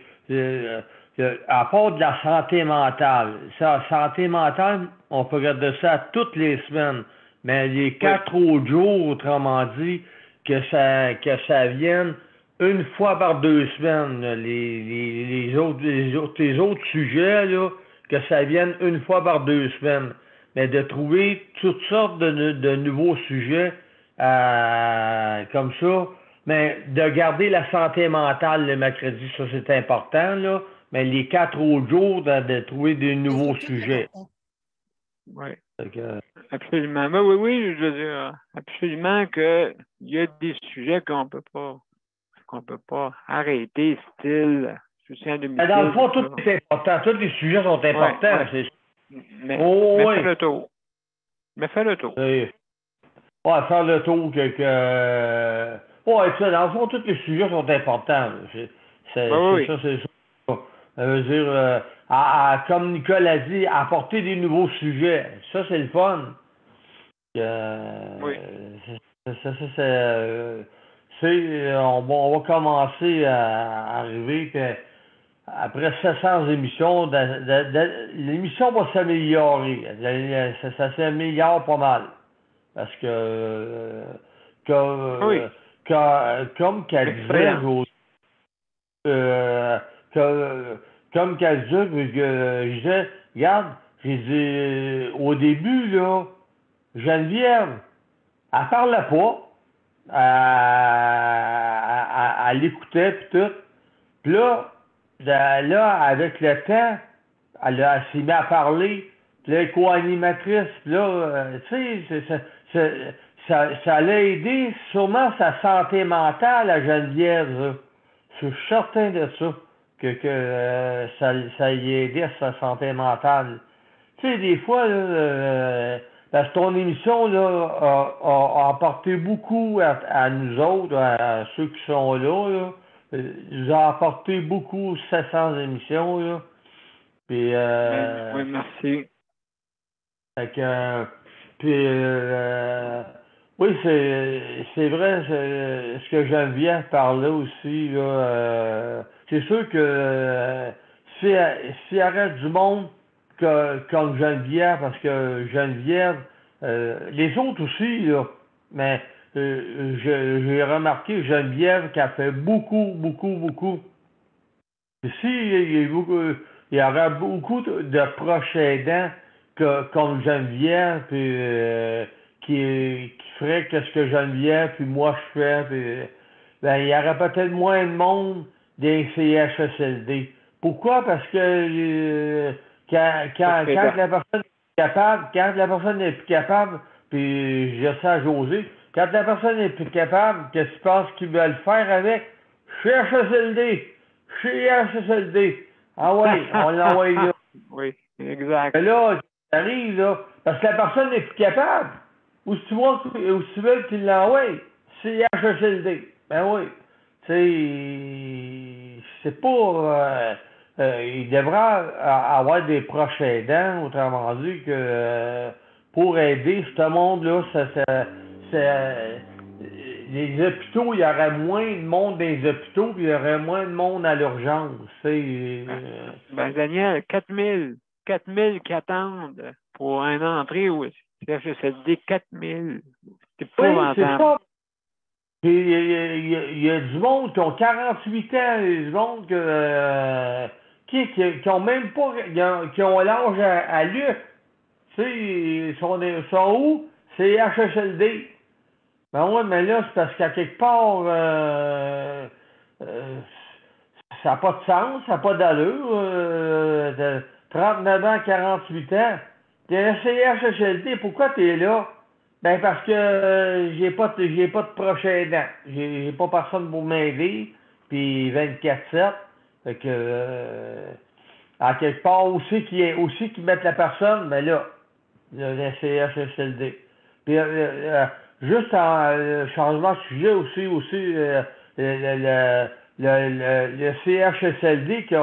à part de la santé mentale, la santé mentale, on peut regarder ça toutes les semaines, mais les 4 autres jours, autrement dit, que ça vienne une fois par 2 semaines, les autres sujets, là, que ça vienne une fois par 2 semaines. Mais de trouver toutes sortes de nouveaux sujets comme ça, mais de garder la santé mentale le mercredi, ça c'est important, là, mais les 4 autres jours, de trouver des nouveaux sujets. Oui. Absolument. Oui, je veux dire, absolument qu'il y a des sujets qu'on peut pas arrêter, style soutien domicile. Dans le fond, tout est important. Tous les sujets sont importants. Mais fais le tour. Faire le tour. Dans le fond, tous les sujets sont importants. Ça, c'est ça. Ça veut dire, comme Nicole a dit, apporter des nouveaux sujets. Ça, c'est le fun. On va commencer à arriver après 700 émissions, l'émission va s'améliorer. Ça s'améliore pas mal. Parce que comme qu'elle disait, comme qu'elle disait, je disais, regarde, j'ai dit, au début, là, Geneviève, elle parlait pas. Elle l'écoutait puis tout. Puis là, avec le temps, elle s'est mise à parler. Puis là, elle est co-animatrice. Puis là, tu sais, ça l'a aidé sûrement sa santé mentale à Geneviève. Je suis certain de ça. ça y aidait à sa santé mentale. Tu sais, des fois, là, parce que ton émission là, a apporté beaucoup à nous autres, à ceux qui sont là. Il nous a apporté beaucoup 700 émissions. Là. Puis, Oui, merci. fait que, puis, oui, c'est vrai, ce que Geneviève parlait aussi, là, c'est sûr que si il arrête du monde comme Geneviève, parce que Geneviève, les autres aussi, là, mais j'ai remarqué que Geneviève qui a fait beaucoup. Puis il y aurait beaucoup de proches aidants comme Geneviève, puis qui ferait qu'est-ce que Geneviève, puis moi je fais, puis ben, il y aurait peut-être moins de monde des CHSLD. Pourquoi? Parce que quand la personne est capable, puis je dis ça à José, quand la personne est plus capable, qu'est-ce qui se passe qu'ils veulent faire avec? CHSLD! CHSLD! Ah oui, on l'envoie là. Oui, exact. Mais là, ça arrive, là, parce que la personne n'est plus capable. Ou si tu vois, ou si tu veux qu'il l'envoie, CHSLD. Ben oui. C'est pas. Il devrait avoir des proches aidants, autrement dit, que pour aider ce monde-là, les hôpitaux, il y aurait moins de monde dans les hôpitaux, puis il y aurait moins de monde à l'urgence. Ben, Daniel, 4000 qui attendent pour une entrée au CHSLD, 4000. C'est pas oui, c'est ça. Puis il y a du monde qui ont 48 ans, il y a du monde qui ont même pas, qui ont l'âge à Luc. Tu sais, ils sont où? C'est HSLD. Ben ouais, mais là, c'est parce qu'à quelque part, ça n'a pas de sens, ça n'a pas d'allure. De 39 ans, 48 ans. T'es un CHSLD, pourquoi t'es là? Ben parce que j'ai pas de proche aidant. J'ai pas personne pour m'aider. Puis 24/7. Fait que à quelque part aussi qui mettent la personne, ben là, le CHSLD. Puis juste en changement de sujet aussi le CHSLD que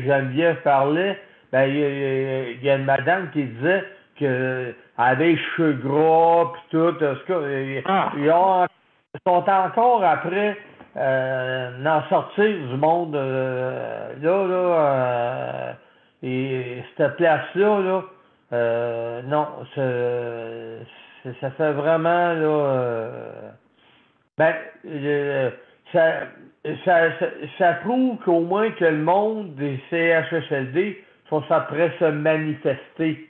Geneviève parlait, ben il y a une madame qui disait que avait les cheveux gras puis tout, en tout cas, ils sont encore après d'en sortir du monde et cette place-là, non, ça fait vraiment ça prouve qu'au moins que le monde des CHSLD sont prêts à se manifester,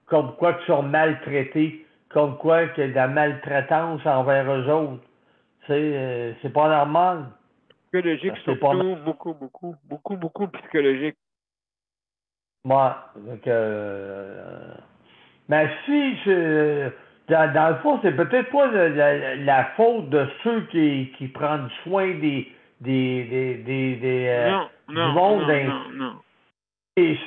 comme quoi qu'ils sont maltraités, comme quoi qu'il y a de la maltraitance envers eux autres. C'est pas normal. Psychologique, surtout, beaucoup psychologique. Moi, mais si, dans le fond, c'est peut-être pas la faute de ceux qui prennent soin du monde. Non. Et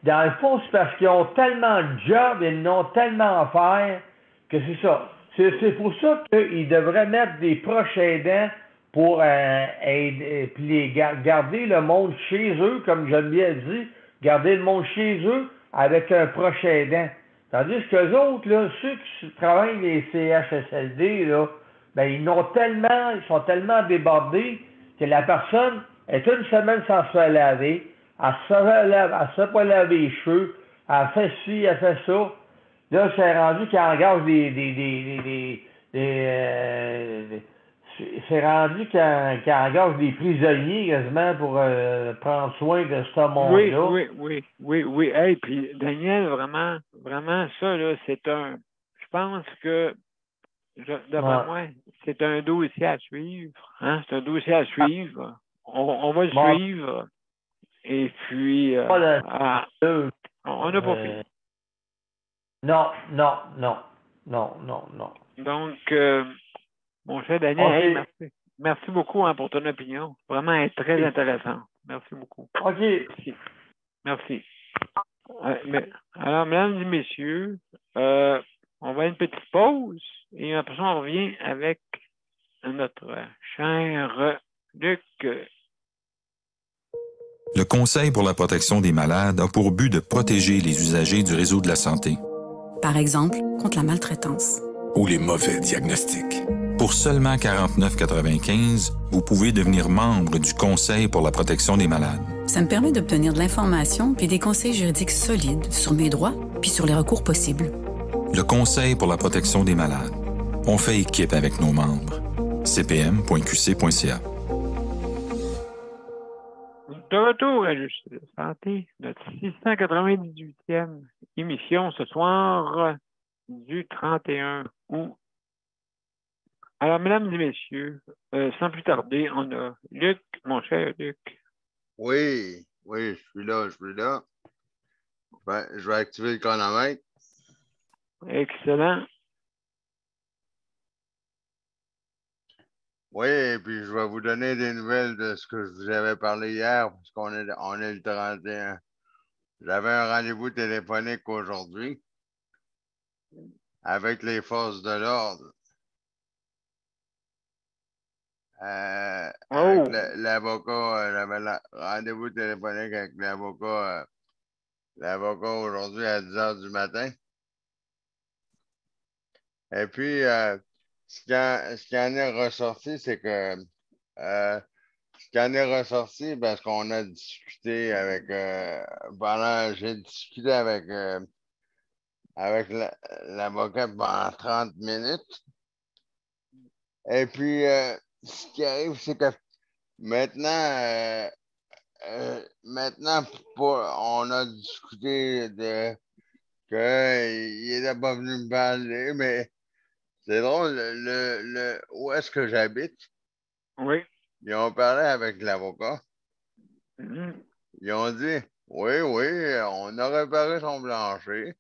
dans le fond, c'est parce qu'ils ont tellement de jobs, ils en ont tellement à faire, que c'est ça. C'est pour ça qu'ils devraient mettre des proches aidants pour aider, puis garder le monde chez eux, comme Geneviève dit, garder le monde chez eux avec un proche aidant. Tandis que les autres, là, ceux qui travaillent les CHSLD, là, ben, ils sont tellement débordés que la personne est une semaine sans se faire laver, elle se fait pas laver les cheveux, elle fait ci, elle fait ça. Là, c'est rendu qu'elle engage c'est rendu qu'elle engage des prisonniers quasiment pour prendre soin de ce monde-là. Oui. Hey, puis Daniel, vraiment, ça, là, je pense que, d'après moi, c'est un dossier à suivre. Hein? C'est un dossier à suivre. On va le suivre. Et puis, on n'a pas fini. Non. Donc, mon cher Daniel, merci beaucoup pour ton opinion. Vraiment très intéressant. Merci beaucoup. OK. Merci. Merci. Alors, mesdames et messieurs, on va à une petite pause et après ça, on revient avec notre cher Luc. Le Conseil pour la protection des malades a pour but de protéger les usagers du réseau de la santé. Par exemple, contre la maltraitance. Ou les mauvais diagnostics. Pour seulement 49,95 $, vous pouvez devenir membre du Conseil pour la protection des malades. Ça me permet d'obtenir de l'information puis des conseils juridiques solides sur mes droits puis sur les recours possibles. Le Conseil pour la protection des malades. On fait équipe avec nos membres. cpm.qc.ca. De retour à Juste Santé, notre 698e émission ce soir du 31 août. Alors, mesdames et messieurs, sans plus tarder, on a Luc, mon cher Luc. Oui, je suis là. Je vais activer le chronomètre. Excellent. Oui, et puis je vais vous donner des nouvelles de ce que je vous avais parlé hier, parce qu'on est le 31. J'avais un rendez-vous téléphonique aujourd'hui avec les forces de l'ordre. Avec l'avocat, j'avais rendez-vous téléphonique avec l'avocat aujourd'hui à 10 h du matin. Et puis, ce qui en est ressorti, c'est que ce qui en est ressorti, parce qu'on a discuté avec j'ai discuté avec l'avocat pendant 30 minutes. Et puis, ce qui arrive, c'est que maintenant, on a discuté de qu'il n'était pas venu me parler, mais c'est drôle, où est-ce que j'habite? Oui. Ils ont parlé avec l'avocat. Ils ont dit, oui, on a réparé son plancher,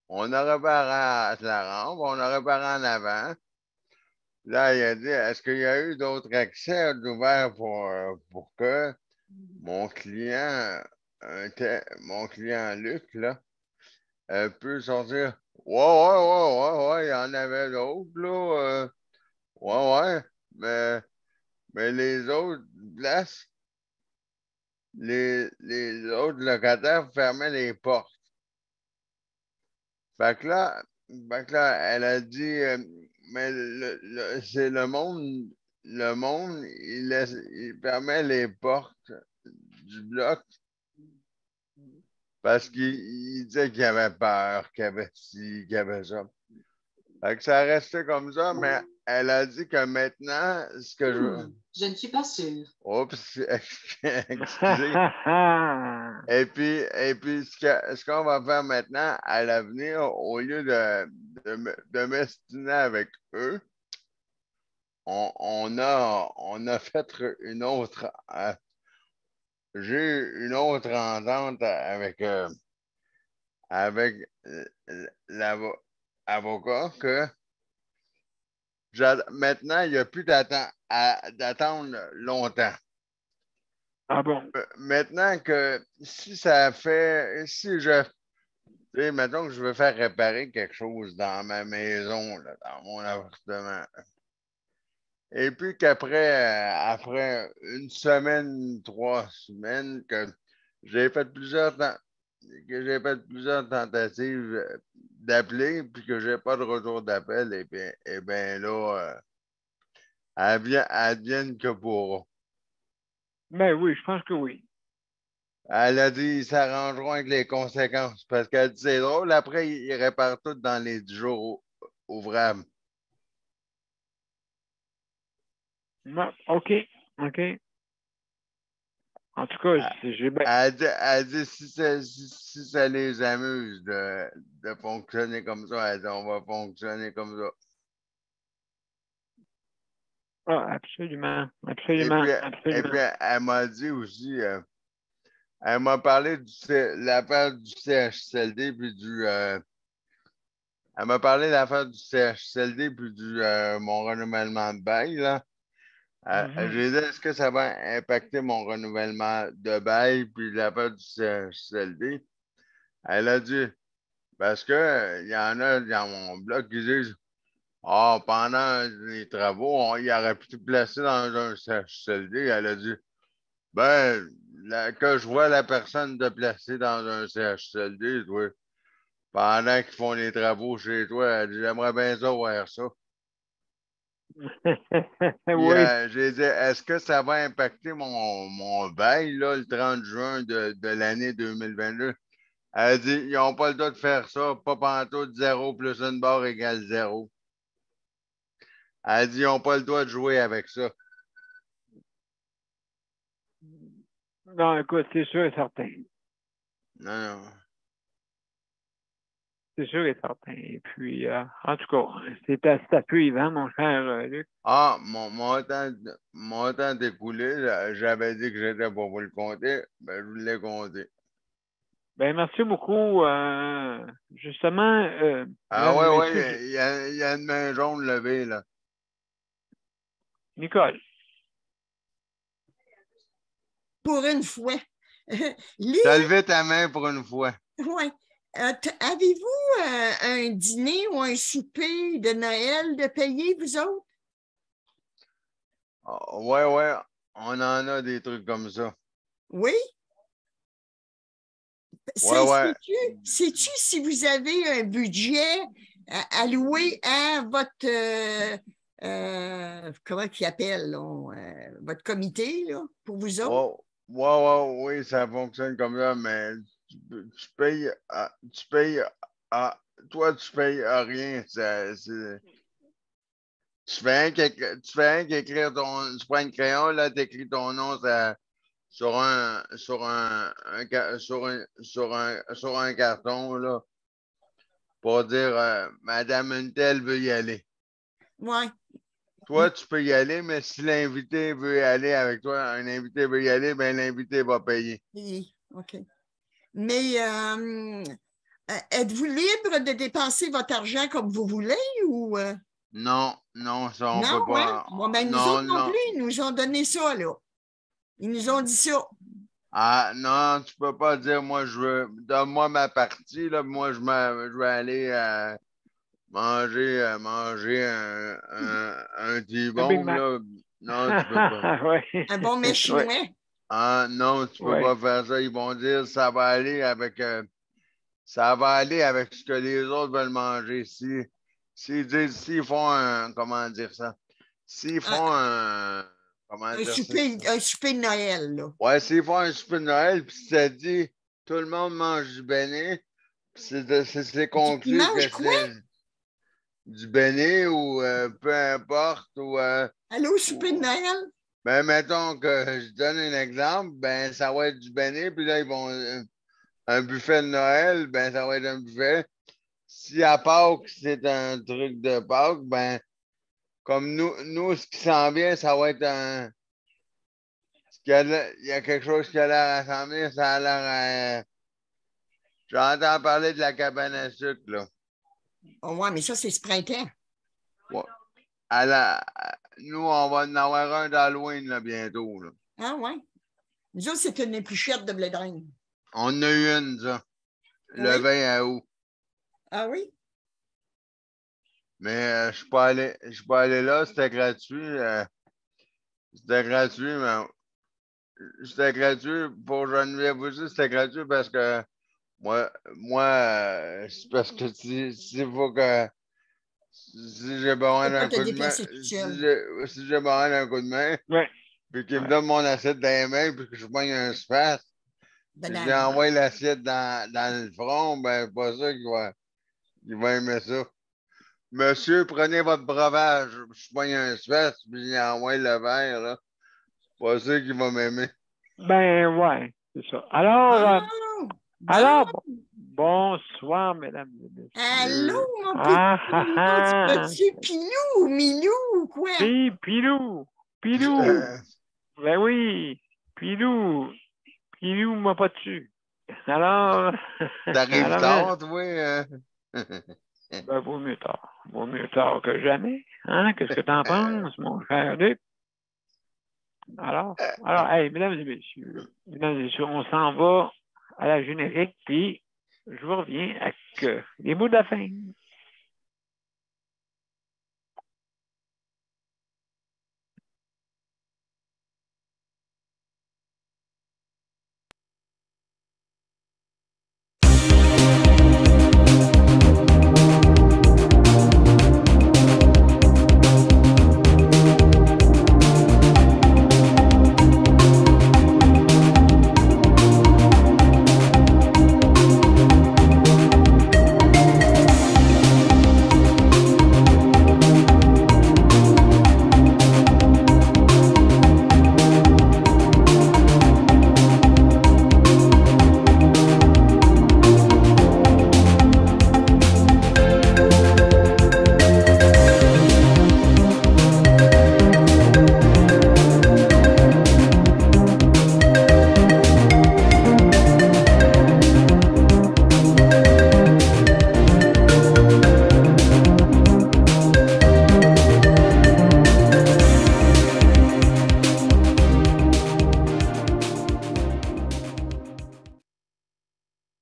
on a réparé la rampe, on a réparé en avant. Là, il a dit, est-ce qu'il y a eu d'autres accès ouverts pour que mon client Luc, là, peut sortir? Ouais, il y en avait d'autres, là. Ouais, mais les autres places, les autres locataires fermaient les portes. Fait que là, elle a dit, mais c'est le monde, il fermait les portes du bloc parce qu'il disait qu'il avait peur, qu'il y avait ci, qu'il y avait ça. Fait que ça restait comme ça, mais elle a dit que maintenant, ce que je ne suis pas sûre. Oups, excusez. Et puis ce qu'on va faire maintenant, à l'avenir, au lieu de m'estiner avec eux, on a fait une autre. J'ai eu une autre entente avec l'avocat que maintenant, il n'y a plus d'attendre longtemps. Ah bon? Maintenant que si mettons que je veux faire réparer quelque chose dans ma maison, là, dans mon appartement. Et puis après une semaine, 3 semaines, que j'ai fait plusieurs tentatives d'appeler, puis que j'ai pas de retour d'appel, et bien là, advienne que pourra. Ben oui, je pense que oui. Elle a dit qu'ils s'arrangeront avec les conséquences, parce qu'elle dit c'est drôle, après, ils réparent tout dans les 10 jours ouvrables. OK. En tout cas, j'ai bien... Elle dit si ça les amuse de fonctionner comme ça, elle dit on va fonctionner comme ça. Ah, absolument. Et puis, elle m'a dit aussi, elle m'a parlé de l'affaire du CHSLD, puis elle m'a parlé de l'affaire du CHSLD, puis mon renouvellement de bail, là. J'ai dit, est-ce que ça va impacter mon renouvellement de bail puis l'appel du CHSLD? Elle a dit, parce que il y en a dans mon blog qui disent, pendant les travaux, il aurait pu te placer dans un CHSLD. Elle a dit, que je vois la personne te placer dans un CHSLD, toi, pendant qu'ils font les travaux chez toi, elle dit, j'aimerais bien ça voir ça. Oui. J'ai dit, est-ce que ça va impacter mon bail, là, le 30 juin de l'année 2022? Elle a dit, ils n'ont pas le droit de faire ça, pas pantoute, 0 plus une barre égale 0. Elle a dit, ils n'ont pas le droit de jouer avec ça. Non, écoute, c'est sûr et certain. Non. C'est sûr et certain. Et puis, en tout cas, c'est assez suivant, mon cher Luc. Mon temps découlé, j'avais dit que j'étais pas pour le compter, je vous l'ai compté. Merci beaucoup. Justement. Oui, il y a une main jaune levée, là. Nicole. Pour une fois. T'as levé ta main pour une fois. Oui. Avez-vous un dîner ou un souper de Noël de payer, vous autres? Oui, on en a des trucs comme ça. Oui? Ouais. Sais-tu si vous avez un budget alloué à votre, comment il appelle, là, votre comité, là, pour vous autres? Oui, ça fonctionne comme ça, mais tu payes, toi, tu payes rien. Tu fais rien qu'écrire tu prends un crayon, là, tu écris ton nom sur un carton, là, pour dire Madame Untel veut y aller. Oui. Toi, tu peux y aller, mais si l'invité veut y aller avec toi, un invité veut y aller, bien l'invité va payer. Oui, OK. Mais êtes-vous libre de dépenser votre argent comme vous voulez ou? Non, ça, on peut pas. Hein? Bon, nous autres non plus, ils nous ont donné ça, là. Ils nous ont dit ça. Non, tu peux pas dire, moi, donne-moi ma partie, là, moi, je vais aller manger un T-bone, là. Non, tu peux pas. Ouais. Un bon mets chinois. Ouais. Non, tu peux pas faire ça. Ils vont dire, ça va aller avec ce que les autres veulent manger. S'ils font comment dire ça? S'ils font un souper de Noël, là. Ouais, s'ils font un souper de Noël, puis ça dit tout le monde mange du béné, c'est conclu que c'est du béné ou peu importe. Allô, souper de Noël? Ben, mettons que je donne un exemple, ben, ça va être du béné, puis là, ils vont. Un buffet de Noël, ben, ça va être un buffet. Si à Pâques, c'est un truc de Pâques, ben, comme nous, ce qui s'en vient, ça va être un. Il y a quelque chose qui a l'air rassemblé, ça a l'air. J'entends parler de la cabane à sucre, là. Oh, ouais, mais ça, c'est ce printemps. Ouais. Nous, on va en avoir un d'Halloween, là, bientôt, là. Ah, ouais. Nous autres, c'est une épluchette de blé d'Inde. On en a eu une, ça. Le 20 août. Ah oui? Mais je suis pas allé là, c'était gratuit. C'était gratuit, mais c'était gratuit pour Geneviève aussi, c'était gratuit parce que moi c'est parce que s'il faut que si j'ai besoin d'un coup de main, si j'ai besoin d'un coup de main, puis qu'il me donne mon assiette dans les mains, puis que je prenne un space, puis que j'envoie l'assiette dans le front, ben c'est pas ça qu'il va aimer ça. Monsieur, prenez votre breuvage, je prends un space, puis j'envoie le verre, là. Pas sûr qu'il va m'aimer. Ben ouais, c'est ça. Alors, bonsoir, mesdames et messieurs. Allô, mon petit Pilou, Milou, quoi? Oui, Pilou. Ben oui, Pilou m'a pas tué. Alors. T'arrives tard, toi? Ben, vaut mieux tard que jamais. Hein? Qu'est-ce que t'en penses, mon cher Luc? Alors, hey, mesdames et messieurs, on s'en va à la générique, puis je vous reviens avec les mots de la fin.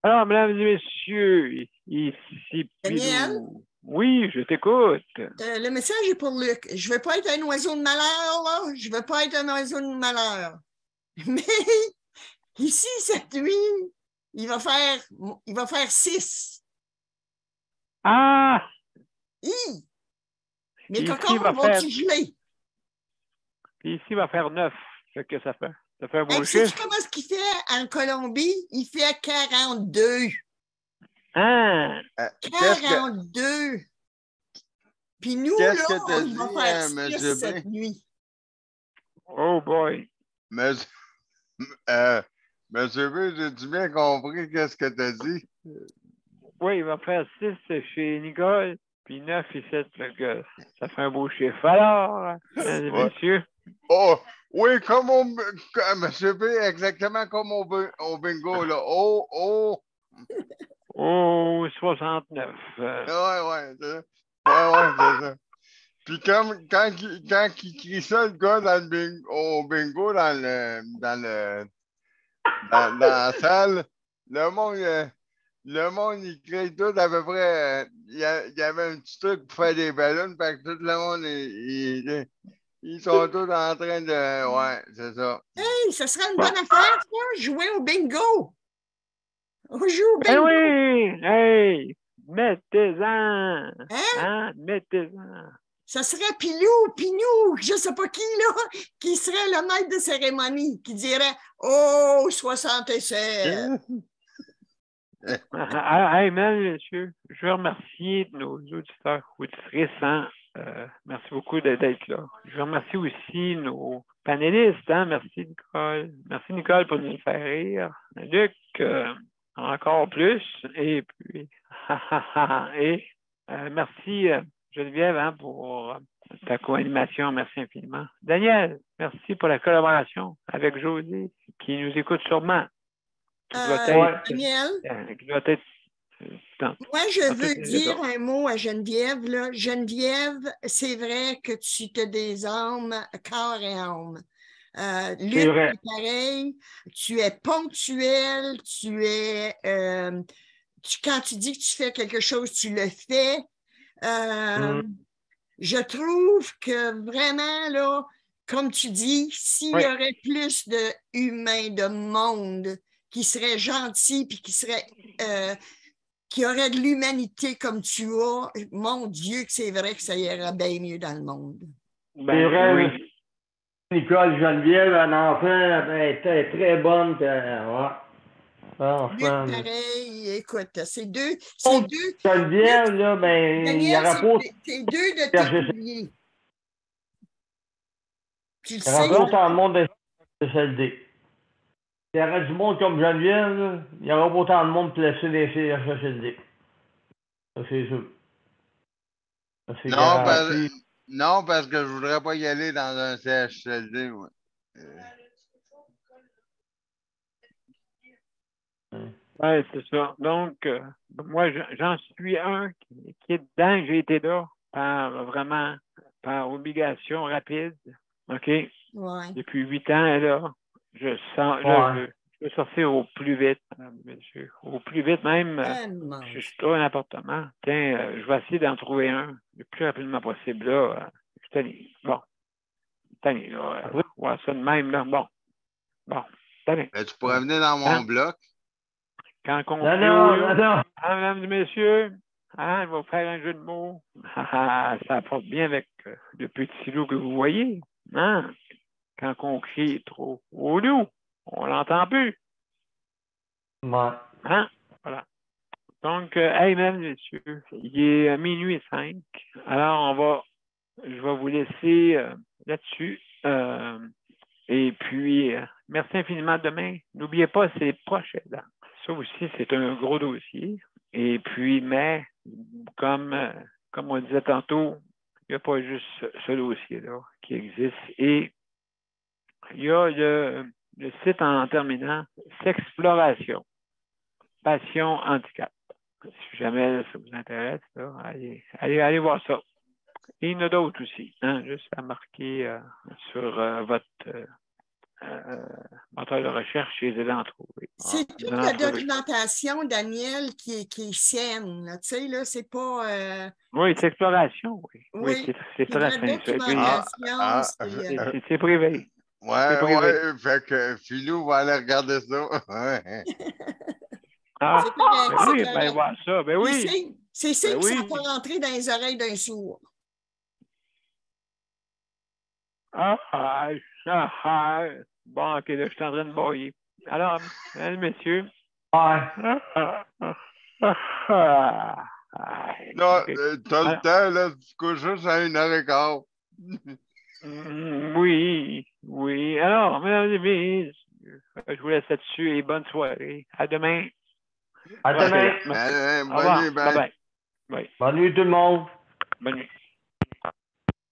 Alors, mesdames et messieurs, ici Daniel? Pilou. Oui, je t'écoute. Le message est pour Luc. Je ne veux pas être un oiseau de malheur, là. Je ne veux pas être un oiseau de malheur. Mais ici, cette nuit, il va faire 6. Ah! Mes Ici, cocons va vont-ils geler? Puis ici, il va faire 9. Fait que ça fait un beau Sais-tu chiffre. comment est-ce qu'il fait en Colombie? Il fait 42. Ah! 42. Puis nous, Qu'est-ce là, que t'as il va dit, faire Monsieur 6 B? cette nuit. Oh boy. Monsieur B, j'ai-tu bien compris qu'est-ce que t'as dit? Oui, il va faire 6 chez Nicole, puis 9 ici. Fait que ça fait un beau chiffre. Alors, mesdames et messieurs. Oh, oui, Monsieur B, exactement comme au bingo, là. Oh, 69. Ouais, c'est ça. Puis quand il crie ça, le gars au bingo dans la salle, le monde, il crie tout à peu près. Il y avait un petit truc pour faire des ballons, fait que tout le monde, ils sont tous en train de. Ouais, c'est ça. Hey, ça serait une bonne affaire, ça, jouer au bingo. On joue au Ben bingo. oui! Hey! Mettez-en! Hein? Mettez-en! Ça serait Pinou, je ne sais pas qui, là, qui serait le maître de cérémonie, qui dirait « Oh, 67! » Hey, mesdames, messieurs, je veux remercier nos auditeurs, auditrices. Merci beaucoup d'être là. Je veux remercier aussi nos panélistes. Merci, Nicole. Merci, Nicole, pour nous faire rire. Luc, encore plus. Et puis, merci, Geneviève, pour ta co-animation. Merci infiniment. Daniel, merci pour la collaboration avec José, qui nous écoute sûrement. Daniel, moi, je veux dire un mot à Geneviève. Là. Geneviève, c'est vrai que tu te désarmes corps et âme. Luc, c'est pareil. Tu es ponctuel. Quand tu dis que tu fais quelque chose, tu le fais. Je trouve que vraiment, là, comme tu dis, s'il y aurait plus d'humains, de monde qui seraient gentils puis qui auraient de l'humanité comme tu as, mon Dieu, que c'est vrai que ça irait bien mieux dans le monde. C'est vrai, oui. Nicole Geneviève, un enfant, elle était très bonne. Luc, pareil, écoute, c'est deux. Geneviève, là, Daniel, il y aura pas. C'est deux de tes piliers. Tu le sais. Rencontre dans le monde de CHSLD. S'il y aurait du monde comme Geneviève, là, il n'y aura pas autant de monde placé dans les CHSLD. Ça, c'est sûr. Non, parce que je voudrais pas y aller dans un CHSLD. Ouais. Oui, c'est ça. Donc, moi, j'en suis un qui est dedans. J'ai été là par obligation rapide. OK? Ouais. Depuis 8 ans, là, je sens, je veux sortir au plus vite, madame, monsieur. Au plus vite, même, je trouve un appartement. Tiens, je vais essayer d'en trouver un le plus rapidement possible, là. Je suis tanné. Bon. Tanné, là. Ouais, ça de même, là. Bon. Tanné. Ben, tu pourrais venir dans mon bloc. Quand on Non. mesdames et messieurs, il va faire un jeu de mots. Ça apporte bien avec le petit loup que vous voyez. Hein? Quand on crie trop au loup, on l'entend plus. Ouais. Hein? Voilà. Donc, mesdames et messieurs, il est minuit et 5. Alors, je vais vous laisser là-dessus. Et puis, merci infiniment demain. N'oubliez pas, c'est prochain. Ça aussi, c'est un gros dossier. Et puis, mais, comme on disait tantôt, il n'y a pas juste ce dossier-là qui existe. Et il y a le site en terminant, Sexploration, Passion Handicap. Si jamais ça vous intéresse, là, allez voir ça. Et il y en a d'autres aussi, hein, juste à marquer sur votre moteur de recherche et de en trouver. C'est toute la documentation, Daniel, qui est sienne. Là, tu sais, là, c'est pas... Oui, c'est exploration, oui. Oui, c'est ça la documentation. C'est privé. Ouais, fait que Philou va aller regarder ça. Oui, ben voir ça, ben oui. C'est ça que ça n'a pas rentré dans les oreilles d'un sourd. Bon, OK, là, je suis en train de bailler. Alors, messieurs. Non, t'as le temps, là, tu couches juste à 1h15. Oui. Alors, mesdames et messieurs, je vous laisse là-dessus et bonne soirée. À demain. À demain. Bonne nuit, bye. Bonne nuit tout le monde. Bonne nuit.